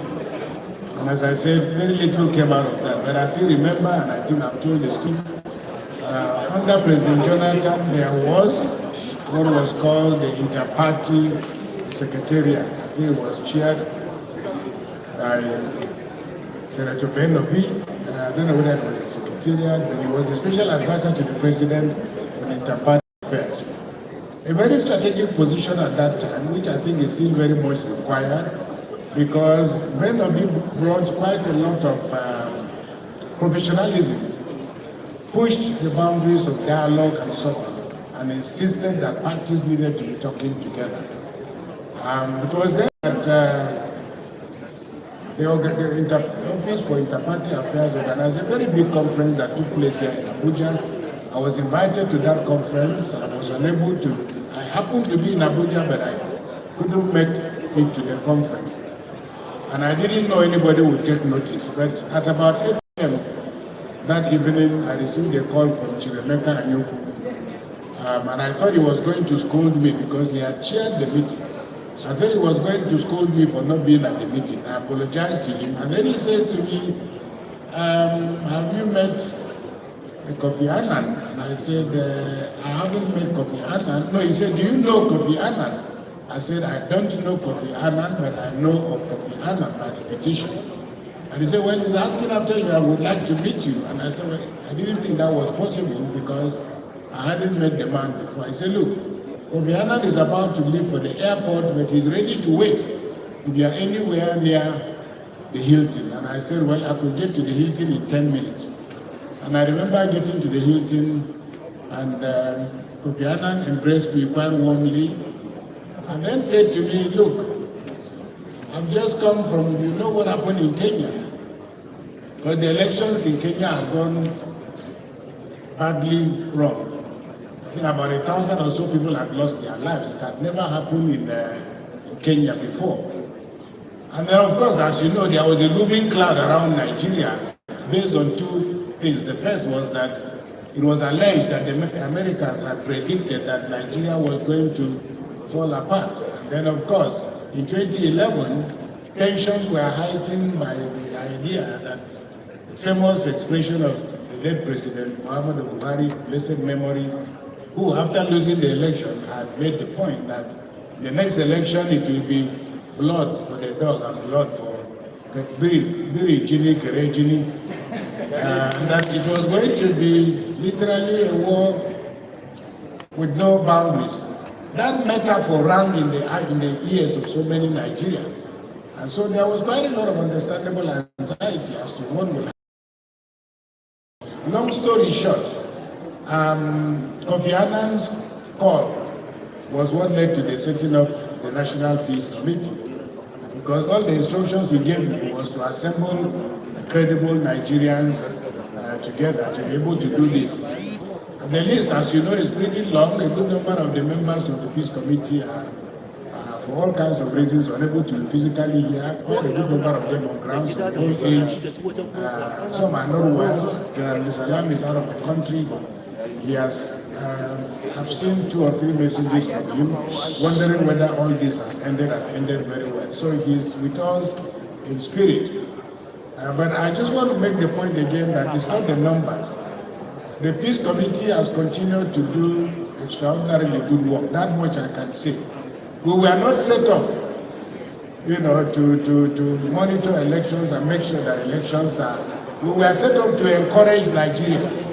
and as I said, very little came out of that. But I still remember, and I think I've told the story, under President Jonathan, there was what was called the Inter-Party Secretariat. I think it was chaired by Senator Benovi. I don't know whether it was a secretariat, but he was the special advisor to the president on inter-party affairs. A very strategic position at that time, which I think is still very much required, because Benovi brought quite a lot of professionalism, pushed the boundaries of dialogue and so on, and insisted that parties needed to be talking together. It was then that the Office for Inter-Party Affairs organized a very big conference that took place here in Abuja. I was invited to that conference. I was unable to, I happened to be in Abuja, but I couldn't make it to the conference. And I didn't know anybody would take notice. But at about 8 p.m. that evening, I received a call from Chiremeka Anyoku. And I thought he was going to scold me because he had chaired the meeting. I thought he was going to scold me for not being at the meeting. I apologized to him. And then he says to me, have you met Kofi Annan. And I said, I haven't met Kofi Annan. No, he said, do you know Kofi Annan? I said, I don't know Kofi Annan, but I know of Kofi Annan by repetition. And he said, well, he's asking after you, I would like to meet you. And I said, well, I didn't think that was possible because I hadn't met the man before. I said, look, Kofi Annan is about to leave for the airport, but he's ready to wait if you are anywhere near the Hilton. And I said, well, I could get to the Hilton in 10 minutes. And I remember getting to the Hilton, and Kofi Annan embraced me quite warmly, and then said to me, look, I've just come from, you know what happened in Kenya? But the elections in Kenya have gone badly wrong. I think about 1,000 or so people have lost their lives. It had never happened in Kenya before. And then, of course, as you know, there was a looming cloud around Nigeria based on two things. The first was that it was alleged that the Americans had predicted that Nigeria was going to fall apart. And then, of course, in 2011, tensions were heightened by the idea that the famous expression of the late President Muhammadu Buhari, blessed memory, who, after losing the election, had made the point that the next election it will be blood for the dog and blood for Biri Jini, Kere Jini, that it was going to be literally a war with no boundaries. That metaphor rang in the ears of so many Nigerians. And so there was quite a lot of understandable anxiety as to what will happen. Long story short, Kofi Annan's call was what led to the setting up the National Peace Committee. Because all the instructions he gave me was to assemble credible Nigerians together to be able to do this. And the list, as you know, is pretty long. A good number of the members of the Peace Committee are, for all kinds of reasons, unable to physically hear. Quite a good number of them on grounds of old age. Some are not well. General Salam is out of the country. He has, I've seen 2 or 3 messages from him, wondering whether all this has ended and ended very well. So he's with us in spirit. But I just want to make the point again that it's not the numbers. The Peace Committee has continued to do extraordinarily good work. That much I can say. We were not set up, to monitor elections and make sure that elections are. We were set up to encourage Nigerians.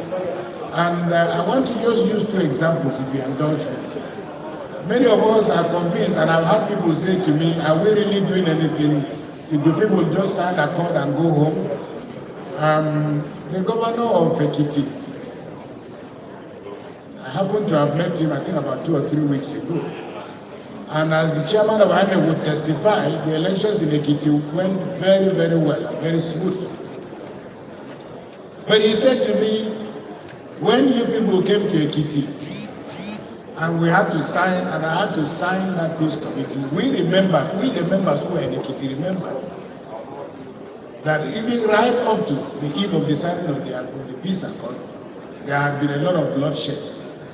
And I want to just use 2 examples, if you indulge me. Many of us are convinced, and I've had people say to me, are we really doing anything? Do people just sign a card and go home? The governor of Ekiti, I happened to have met him, I think about 2 or 3 weeks ago. And as the chairman of INEC would testify, the elections in Ekiti went very, very well and very smooth. But he said to me, when you people came to Ekiti, and we had to sign, and I had to sign that peace committee, we the members who were in Ekiti remember that even right up to the eve of the signing of the peace accord, there had been a lot of bloodshed.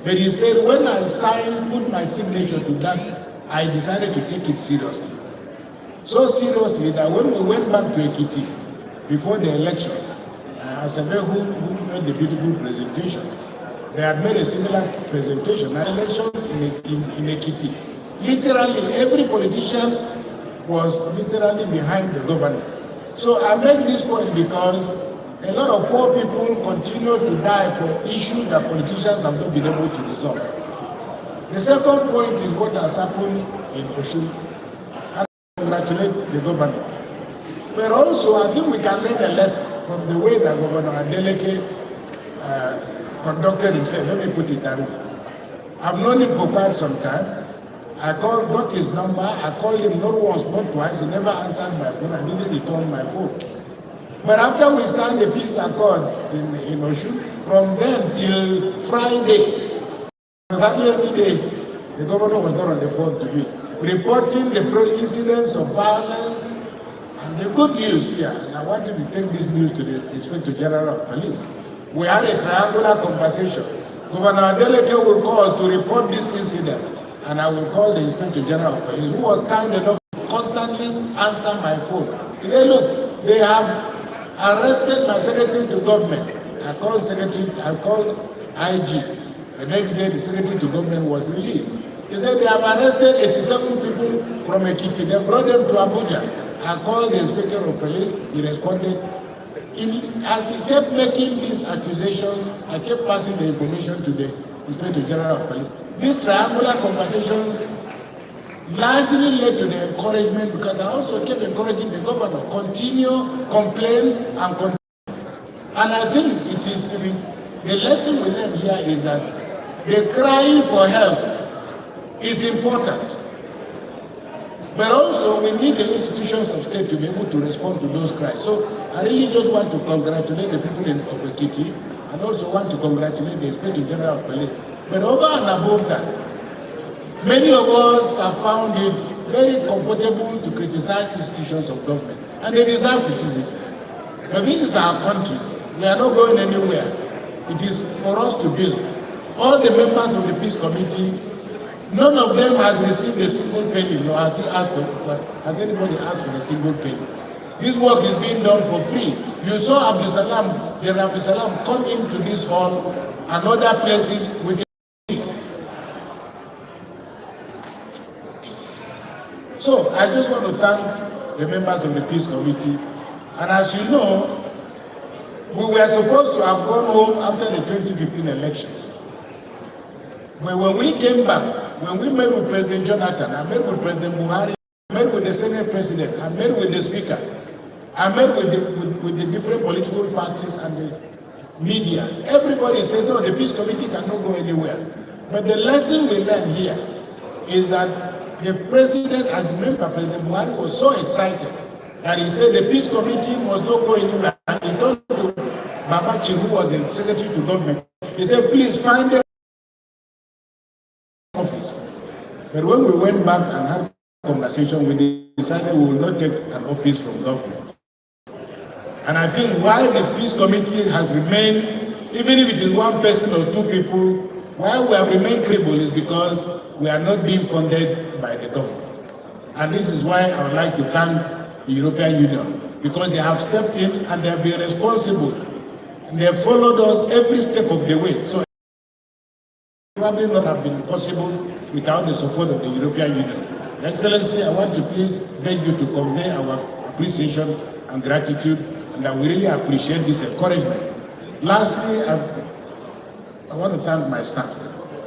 But he said, when I signed, put my signature to that, I decided to take it seriously. So seriously that when we went back to Ekiti before the election, Asave, who made the beautiful presentation, they had made a similar presentation. Elections in Ekiti. Literally, every politician was literally behind the government. So I make this point because a lot of poor people continue to die for issues that politicians have not been able to resolve. The second point is what has happened in Osun. I congratulate the government. But also, I think we can learn a lesson from the way that Governor Adeleke conducted himself. Let me put it that way. I've known him for quite some time. I got his number. I called him not once, not twice. He never answered my phone. I didn't return my phone. But after we signed the peace accord in Osun, from then till Friday, exactly any day, the governor was not on the phone to me, reporting the incidents of violence. And the good news here, and I wanted to take this news to the Inspector General of Police, we had a triangular conversation. Governor Adeleke will call to report this incident, and I will call the Inspector General of Police, who was kind enough to constantly answer my phone. He said, look, they have arrested my secretary to government. I called secretary, I called IG. The next day, the secretary to government was released. He said they have arrested 87 people from Ekiti. They brought them to Abuja. I called the inspector of police. He responded. As he kept making these accusations, I kept passing the information to the inspector general of police. These triangular conversations largely led to the encouragement, because I also kept encouraging the governor, continue, complain, and continue. And I think it is to be, the lesson we learn here is that the crying for help is important. But also we need the institutions of state to be able to respond to those cries. So I really just want to congratulate the people of Ekiti, and also want to congratulate the Inspector General of Police. But over and above that, many of us have found it very comfortable to criticize institutions of government, and they deserve criticism. But this is our country. We are not going anywhere. It is for us to build. All the members of the Peace Committee, none of them has received a single penny, nor has anybody asked for a single penny. This work is being done for free. You saw General Abdul Salam come into this hall and other places with it. So I just want to thank the members of the Peace Committee. And as you know, we were supposed to have gone home after the 2015 elections. But when we came back, when we met with President Jonathan, I met with President Buhari, I met with the Senate President, I met with the Speaker, I met with the different political parties and the media. Everybody said, no, the Peace Committee cannot go anywhere. But the lesson we learned here is that the President and the member, President Buhari, was so excited that he said the Peace Committee must not go anywhere. And he turned to Babachi, who was the Secretary to Government. He said, please find them office. But when we went back and had a conversation, we decided we will not take an office from government. And I think why the Peace Committee has remained, even if it is one person or two people, why we have remained credible is because we are not being funded by the government. And this is why I would like to thank the European Union, because they have stepped in and they have been responsible. And they have followed us every step of the way. So probably not have been possible without the support of the European Union. Excellency, I want to please beg you to convey our appreciation and gratitude, and that we really appreciate this encouragement. Lastly, I want to thank my staff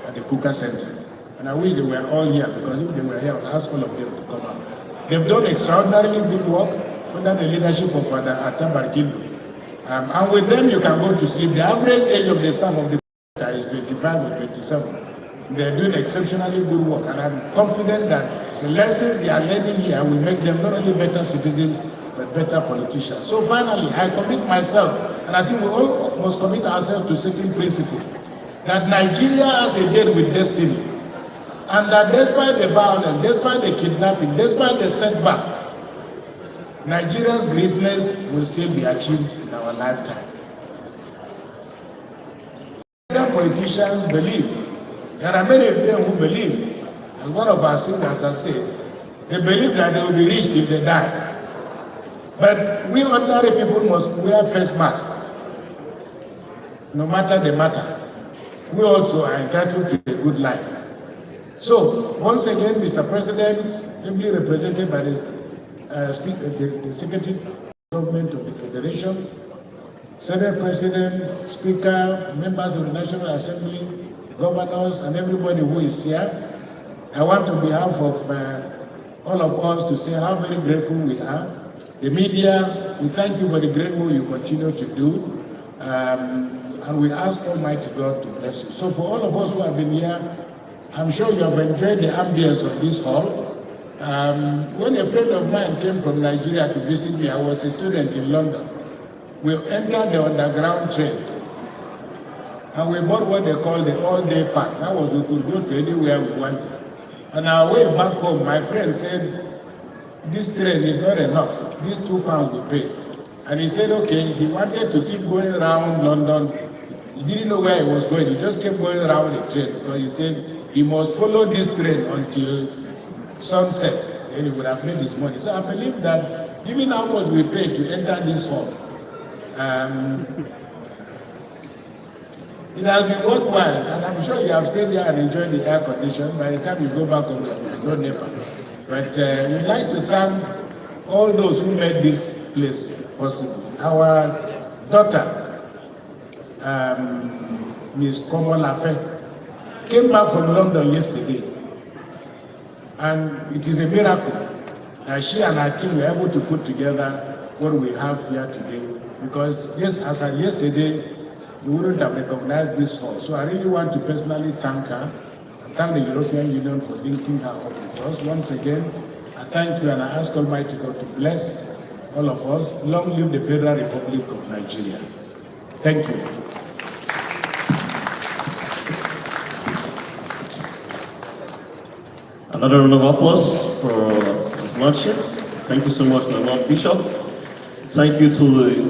at the Kuka Center, and I wish they were all here, because if they were here, I would ask all of them to come out. They've done extraordinarily good work under the leadership of Father Atabarkindo. And with them, you can go to sleep. The average age of the staff of the is 25 or 27. They're doing exceptionally good work, and I'm confident that the lessons they are learning here will make them not only better citizens, but better politicians. So finally, I commit myself, and I think we all must commit ourselves to certain principles, that Nigeria has a date with destiny, and that despite the violence, despite the kidnapping, despite the setback, Nigeria's greatness will still be achieved in our lifetime. Politicians believe. There are many of them who believe, and one of our singers has said, they believe that they will be rich till they die. But we ordinary people must wear face masks, no matter the matter. We also are entitled to a good life. So, once again, Mr. President, ably represented by the Secretary of Government of the Federation, Senate President, Speaker, members of the National Assembly, governors, and everybody who is here, I want on behalf of all of us to say how very grateful we are. The media, we thank you for the great work you continue to do, and we ask Almighty God to bless you. So for all of us who have been here, I'm sure you have enjoyed the ambience of this hall. When a friend of mine came from Nigeria to visit me, I was a student in London. We entered the underground train, and we bought what they call the all-day pass. That was, we could go to anywhere we wanted. On our way back home, my friend said, this train is not enough. These £2 we paid. And he said, okay, he wanted to keep going around London. He didn't know where he was going. He just kept going around the train, because he said he must follow this train until sunset. Then he would have made his money. So I believe that given how much we paid to enter this hall, It has been worthwhile, and I'm sure you have stayed here and enjoyed the air condition. By the time you go back home, there's no NEPA. But we'd like to thank all those who made this place possible. Our daughter, Ms. Komolafe, came back from London yesterday. And it is a miracle that she and her team were able to put together what we have here today. Because yes, as of yesterday, you wouldn't have recognized this hall. So I really want to personally thank her and thank the European Union for linking her up with us. Once again, I thank you and I ask Almighty God to bless all of us. Long live the Federal Republic of Nigeria. Thank you. Another round of applause for His Lordship. Thank you so much, my Lord Bishop. Thank you to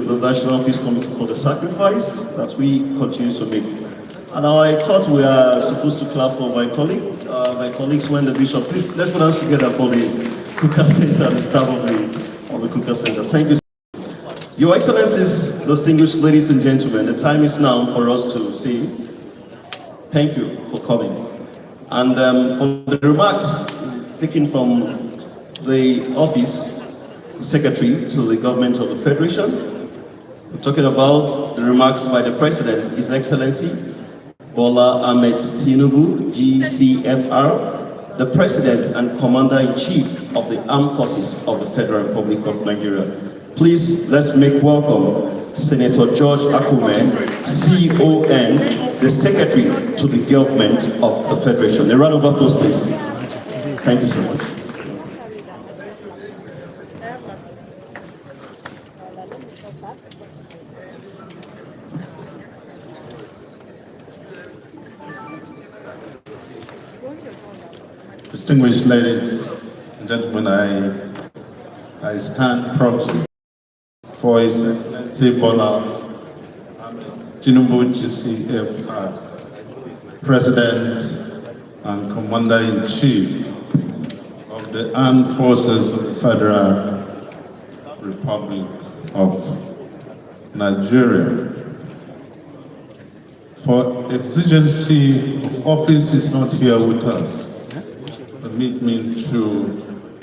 the National Peace Committee for the sacrifice that we continue to make. And I thought we are supposed to clap for my colleague. My colleagues when the Bishop. Please, let's put us together for the Kukah Center, the staff of the Kukah Center. Thank you. Your Excellencies, distinguished ladies and gentlemen, the time is now for us to say thank you for coming. And for the remarks taken from the office, the Secretary to the Government of the Federation, we're talking about the remarks by the President, His Excellency Bola Ahmed Tinubu, GCFR, the President and Commander-in-Chief of the Armed Forces of the Federal Republic of Nigeria. Please, let's make welcome Senator George Akume, CON, the Secretary to the Government of the Federation. A round of applause, please. Thank you so much. Distinguished ladies and gentlemen, I stand proxy for His Excellency Bola Tinubu, GCFR, President and Commander-in-Chief of the Armed Forces of the Federal Republic of Nigeria. For exigency of office is not here with us. Permit me to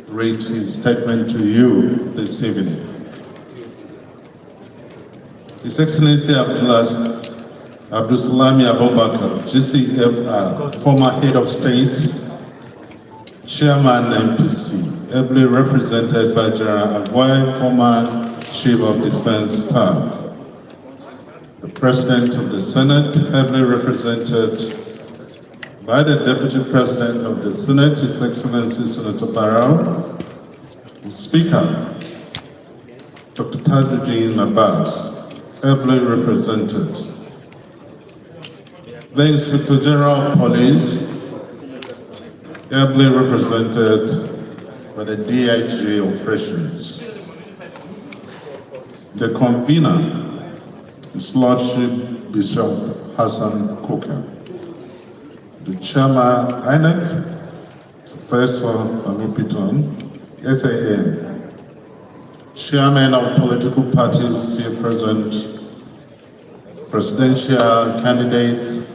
read his statement to you this evening. His Excellency Abdulsalami Abubakar, GCFR, former head of state, chairman MPC, ably represented by General Agwai, former chief of defense staff. The President of the Senate, ably represented by the Deputy President of the Senate, His Excellency Senator Barrow, the Speaker, Dr. Tajuddin Abbas, ably represented. The Inspector General of Police, ably represented by the DIG Operations. The convener, His Lordship Bishop Hassan Kukah. The Chairman, INEC, Professor Anupiton, SAN, Chairman of political parties here present, presidential candidates,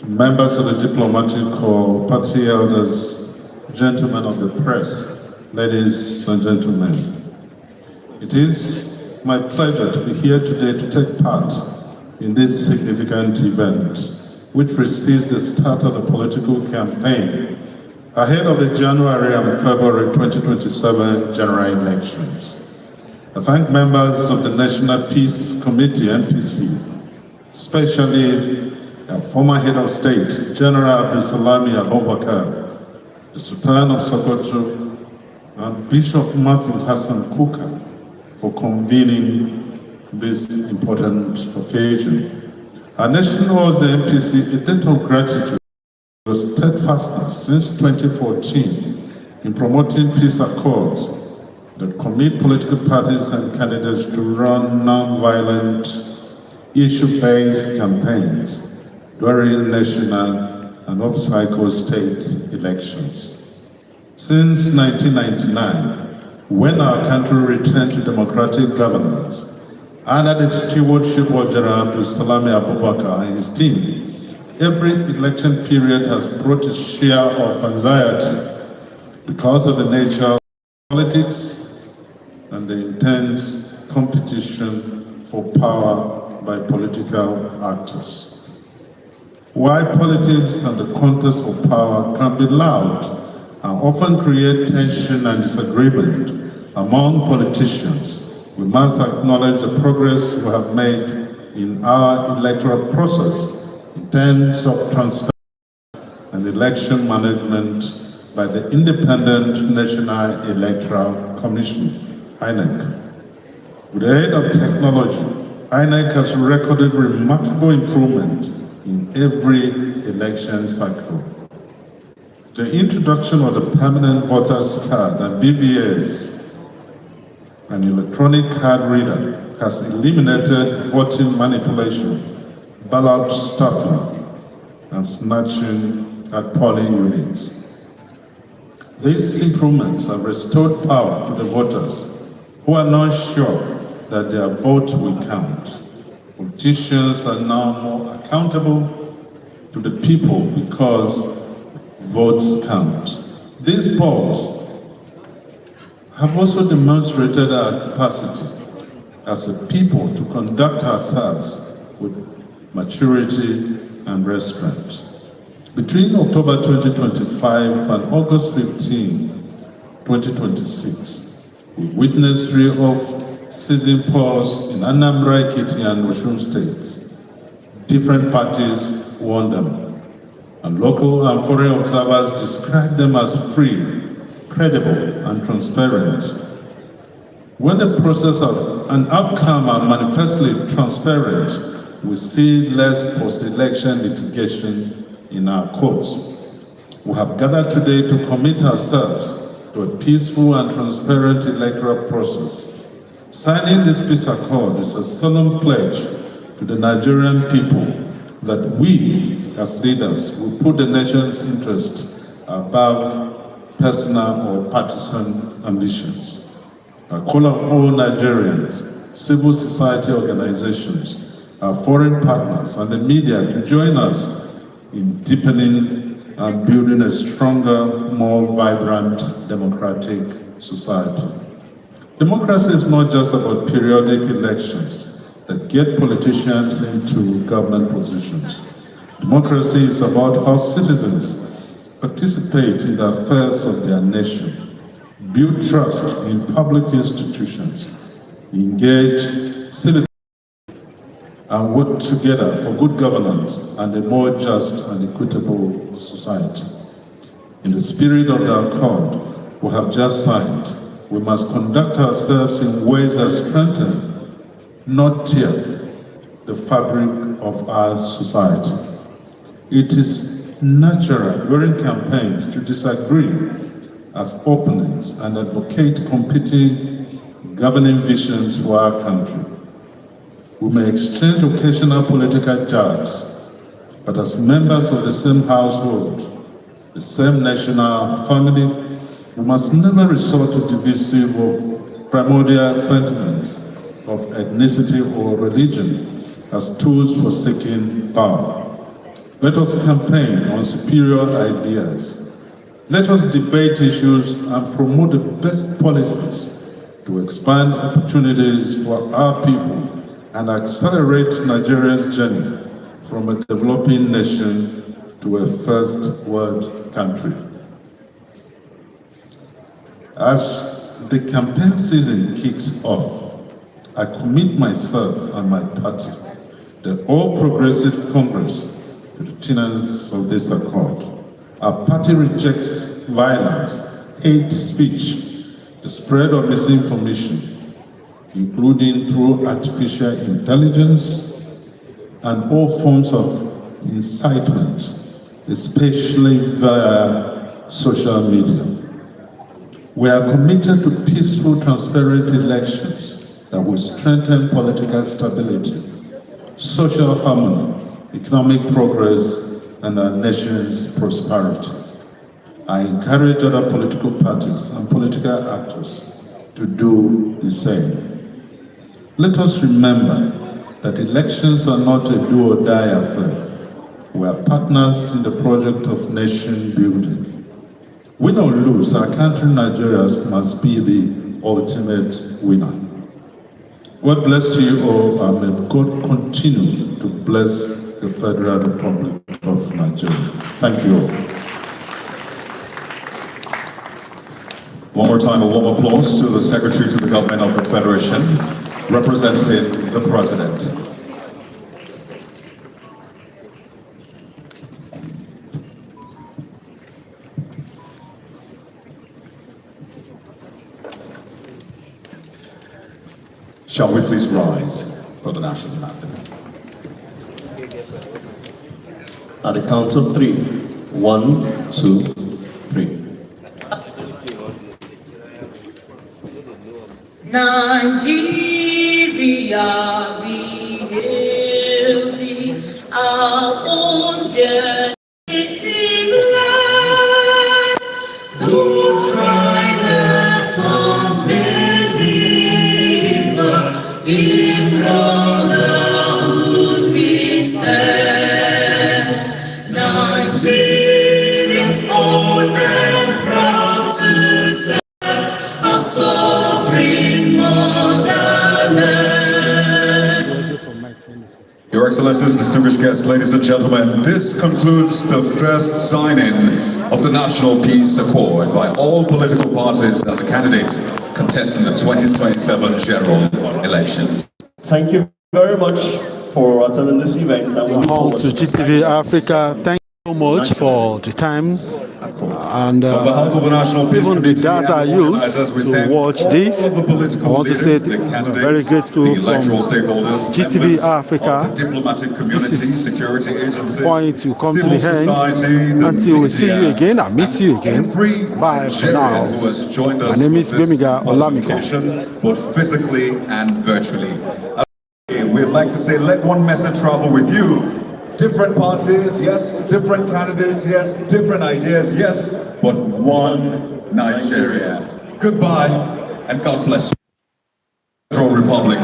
members of the diplomatic corps, party elders, gentlemen of the press, ladies and gentlemen. It is my pleasure to be here today to take part in this significant event, which precedes the start of the political campaign ahead of the January and February 2027 general elections. I thank members of the National Peace Committee, NPC, especially former head of state, General Abdulsalami Abubakar, the Sultan of Sokoto, and Bishop Matthew Hassan Kukah for convening this important occasion. Our nation owes the NPC a debt of gratitude for steadfastness since 2014 in promoting peace accords that commit political parties and candidates to run non-violent, issue-based campaigns during national and off-cycle state elections. Since 1999, when our country returned to democratic governance, Under the stewardship of General Abdul Salami Abubakar and his team, every election period has brought a share of anxiety because of the nature of politics and the intense competition for power by political actors. While politics and the contest for power can be loud and often create tension and disagreement among politicians, we must acknowledge the progress we have made in our electoral process in terms of transparency and election management by the Independent National Electoral Commission, INEC. With the aid of technology, INEC has recorded remarkable improvement in every election cycle. The introduction of the permanent voters card and BVS, an electronic card reader, has eliminated voting manipulation, ballot stuffing, and snatching at polling units. These improvements have restored power to the voters who are not sure that their vote will count. Politicians are now more accountable to the people because votes count. These polls have also demonstrated our capacity as a people to conduct ourselves with maturity and restraint. Between October 2025 and August 15, 2026, we witnessed 3 off-season polls in Anambra, Ekiti, and Osun states. Different parties won them, and local and foreign observers described them as free, credible, and transparent. When the process of an outcome are manifestly transparent, we see less post-election litigation in our courts. We have gathered today to commit ourselves to a peaceful and transparent electoral process. Signing this peace accord is a solemn pledge to the Nigerian people that we, as leaders, will put the nation's interest above personal or partisan ambitions. I call on all Nigerians, civil society organizations, our foreign partners, and the media to join us in deepening and building a stronger, more vibrant, democratic society. Democracy is not just about periodic elections that get politicians into government positions. Democracy is about how citizens participate in the affairs of their nation, build trust in public institutions, engage citizens, and work together for good governance and a more just and equitable society. In the spirit of the accord we have just signed, we must conduct ourselves in ways that strengthen, not tear, the fabric of our society. It is natural during campaigns to disagree as opponents and advocate competing governing visions for our country. We may exchange occasional political jabs, but as members of the same household, the same national family, we must never resort to divisive or primordial sentiments of ethnicity or religion as tools for seeking power. Let us campaign on superior ideas. Let us debate issues and promote the best policies to expand opportunities for our people and accelerate Nigeria's journey from a developing nation to a first world country. As the campaign season kicks off, I commit myself and my party, the All Progressives Congress, to the tenets of this accord. Our party rejects violence, hate speech, the spread of misinformation, including through artificial intelligence and all forms of incitement, especially via social media. We are committed to peaceful, transparent elections that will strengthen political stability, social harmony, economic progress, and our nation's prosperity. I encourage other political parties and political actors to do the same. let us remember that elections are not a do or die affair. We are partners in the project of nation building. Win or lose, our country, Nigeria, must be the ultimate winner. God bless you all, and may God continue to bless the Federal Republic of Nigeria. Thank you all. One more time, a warm applause to the Secretary to the Government of the Federation, representing the President. Shall we please rise for the national anthem? At the count of 3. 1, 2, 3. Nigeria, we hail thee, our own dear native land, who climate of medieval, in brotherhood we stand. Nigerians own and proud to serve our sovereign motherland. Your Excellencies, distinguished guests, ladies and gentlemen, this concludes the first signing of the National Peace Accord by all political parties and the candidates contesting the 2027 general elections. Thank you very much for attending this event, and we look forward to GTV Africa. Thank you so much for the time and even the data used to watch this. I want to say very grateful from GTV Africa. This is the point to come to the end until we see you again and meet you again. Bye for now. My name is Bemiga Olamiko. Both physically and virtually. We'd like to say, let one message travel with you. Different parties, yes. Different candidates, yes. Different ideas, yes. But one Nigeria. Goodbye, and God bless you. Federal Republic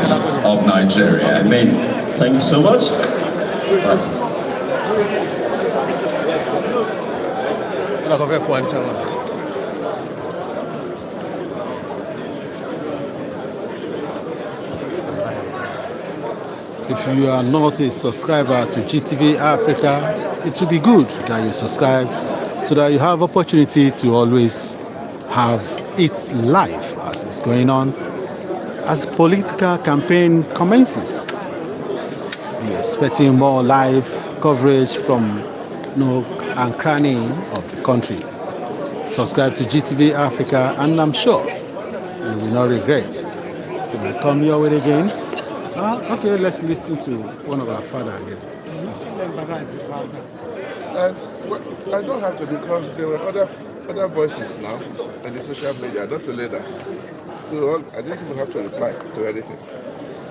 of Nigeria. Amen. Thank you so much. If you are not a subscriber to GTV Africa, it would be good that you subscribe so that you have opportunity to always have it live as it's going on. As political campaign commences, be expecting more live coverage from nook and cranny of the country. Subscribe to GTV Africa, and I'm sure you will not regret. Till I come your way again. Okay, let's listen to one of our father again. Do you feel embarrassed about that? I don't have to, because there were other voices now in the social media, not only that. So I didn't even have to reply to anything.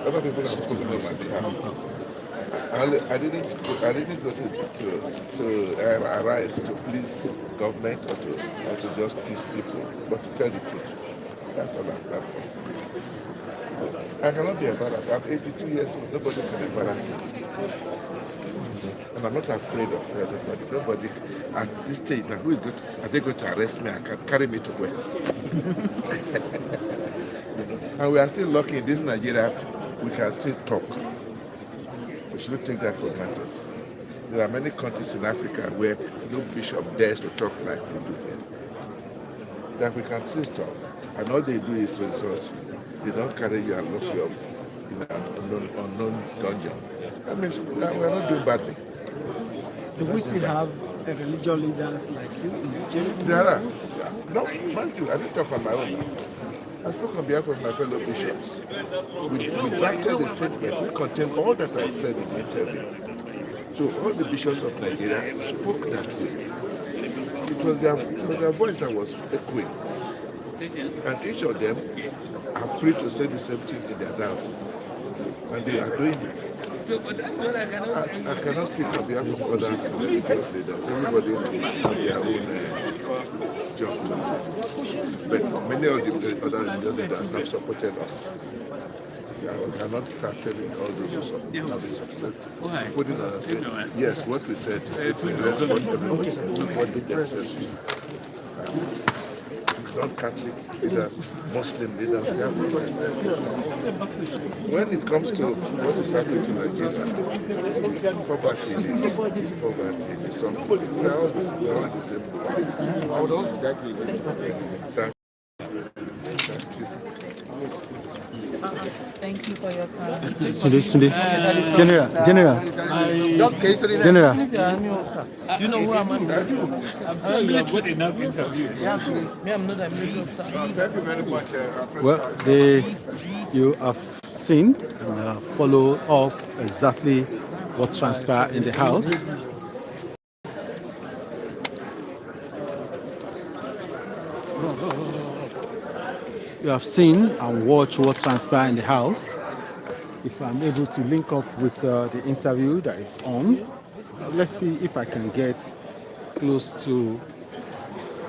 Other people have spoken on my behalf. I didn't go to arise to please government or to just please people, but to tell the truth. That's all I stand for. I cannot be embarrassed. I'm 82 years old. Nobody can embarrass me. And I'm not afraid of anybody. Nobody at this stage now, are they going to arrest me and carry me to where? And we are still lucky in this Nigeria, we can still talk. We shouldn't take that for granted. There are many countries in Africa where no bishop dares to talk like we do here. That we can still talk. And all they do is to insult you. They don't carry you and lock you up in an unknown dungeon. That means we are not doing badly. Do we still have religious leaders like you in Nigeria? There are. No, mind you, I didn't talk on my own now. I spoke on behalf of my fellow bishops. We drafted a statement which contained all that I said in the interview. So all the bishops of Nigeria spoke that way. It was their voice that was echoing. And each of them are free to say the same thing in their dioceses. And they are doing it. I cannot speak on behalf of other religious leaders. Everybody has their own job to do. But many of the other religious leaders have supported us. I cannot start telling all those who Why? putting on us. Yes, what we said. Non-Catholic leaders, Muslim leaders. When it comes to what is happening to Nigeria, poverty is something. We are all the same. That is it. Thank you for your time. Tunde. General. Do you know who I'm under? You have good enough interview. Me, I'm not a military officer. Thank you very much. Well, you have seen and follow up exactly what transpired in the house. You have seen and watched what transpired in the house. If I'm able to link up with the interview that is on, let's see if I can get close to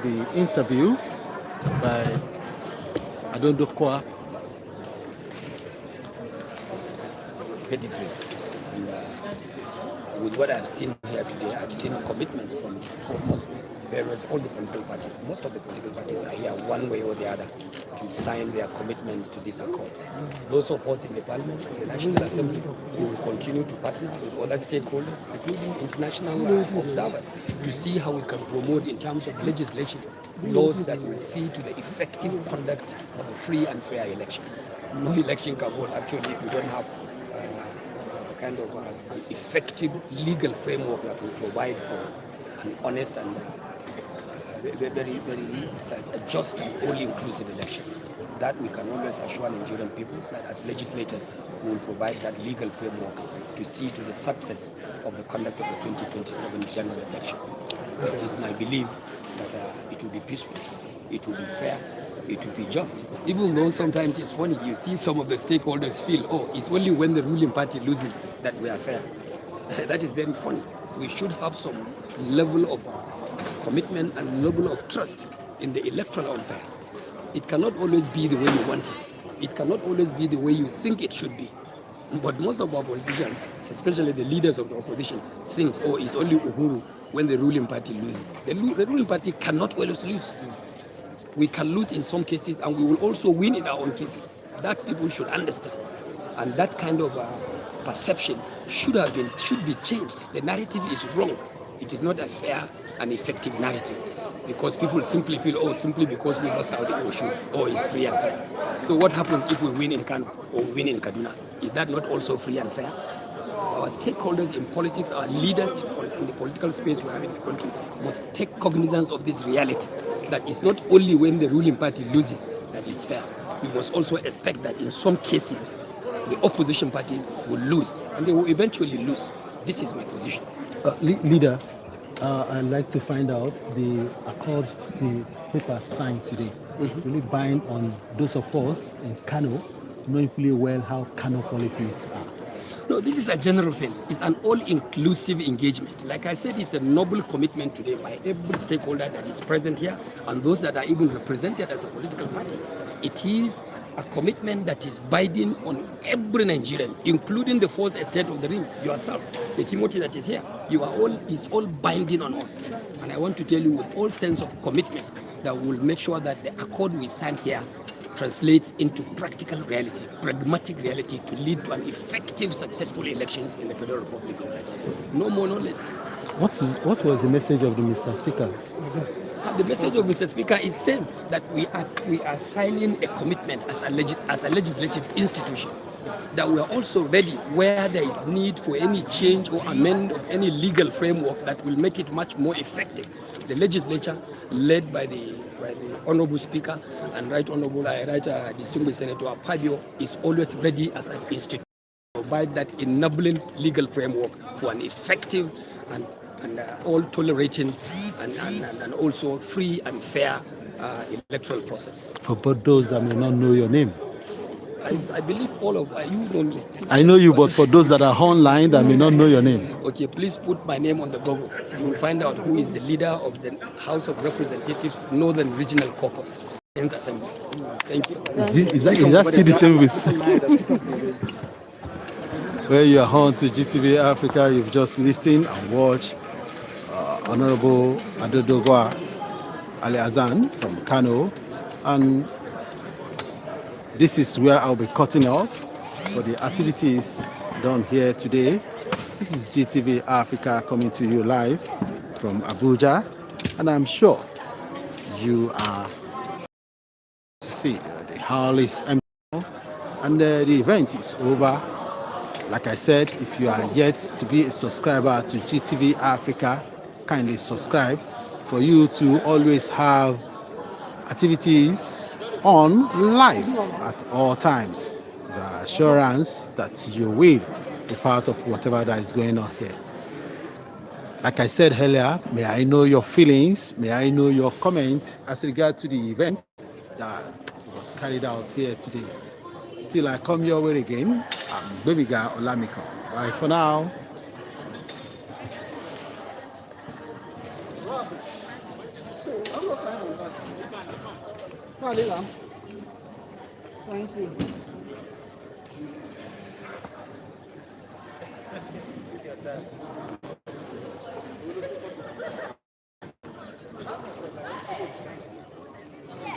the interview by Adondokwa. Pedigree. And, with what I've seen here today, I've seen commitment from almost all the political parties. Most of the political parties are here one way or the other to sign their commitment to this accord. Those of us in the Parliament and the National Assembly will continue to partner with other stakeholders, including international observers, to see how we can promote in terms of legislation laws that will see to the effective conduct of free and fair elections. No election can hold actually if we don't have an effective legal framework that will provide for an honest and very just and only inclusive election. That we can always assure Nigerian people that as legislators we will provide that legal framework to see to the success of the conduct of the 2027 general election. It is my belief that it will be peaceful, it will be fair, it will be just. Even though sometimes it's funny, you see some of the stakeholders feel, oh, it's only when the ruling party loses that we are fair. That is very funny. We should have some level of commitment and level of trust in the electoral umpire. It cannot always be the way you want it. It cannot always be the way you think it should be. But most of our politicians, especially the leaders of the opposition, think, oh, it's only Uhuru when the ruling party loses. The ruling party cannot always lose. We can lose in some cases and we will also win in our own cases. That people should understand. And that kind of perception should be changed. The narrative is wrong. It is not a fair and effective narrative. Because people simply feel, oh, simply because we lost out the issue, oh, it's free and fair. So what happens if we win in Kano or win in Kaduna? Is that not also free and fair? Our stakeholders in politics, our leaders in the political space we have in the country must take cognizance of this reality. That it's not only when the ruling party loses that is fair. We must also expect that in some cases, the opposition parties will lose, and they will eventually lose. This is my position. Leader, I'd like to find out the accord, the paper signed today. Will it bind on those of us in Kano, knowing fully well how Kano politics are? No, this is a general thing. It's an all-inclusive engagement. Like I said, it's a noble commitment today by every stakeholder that is present here and those that are even represented as a political party. It is a commitment that is binding on every Nigerian, including the fourth estate of the ring, yourself, the Timothy that is here. It's all binding on us. And I want to tell you with all sense of commitment that we will make sure that the accord we signed here translates into practical reality, pragmatic reality to lead to an effective, successful elections in the Federal Republic of Nigeria. No more, no less. What was the message of the Mr. Speaker? The message of Mr. Speaker is same, that we are signing a commitment as a legislative institution, that we are also ready where there is need for any change or amend of any legal framework that will make it much more effective. The legislature, led by the Honorable Speaker and Right Honorable Distinguished Senator Akpabio, is always ready as an institution to provide that enabling legal framework for an effective and all tolerating and also free and fair electoral process. For both those that may not know your name. I believe all of you know me. I know you, but for those that are online that may not know your name. Okay, please put my name on the Google. You will find out who is the leader of the House of Representatives Northern Regional Caucus. Men's Assembly. Thank you. Is that still the same with? Well, you are on to GTV Africa. You've just listened and watched Honorable Adodogwa Ali Azan from Kano, and this is where I'll be cutting off for the activities done here today. This is GTV Africa coming to you live from Abuja, and I'm sure you are to see the hall is empty and the event is over. Like I said, if you are yet to be a subscriber to GTV Africa, kindly subscribe for you to always have activities on live at all times. The assurance that you will be part of whatever that is going on here. Like I said earlier, may I know your feelings, may I know your comments as regard to the event that was carried out here today. Till I come your way again, I'm Babyga Olamiko. Bye for now. Thank you.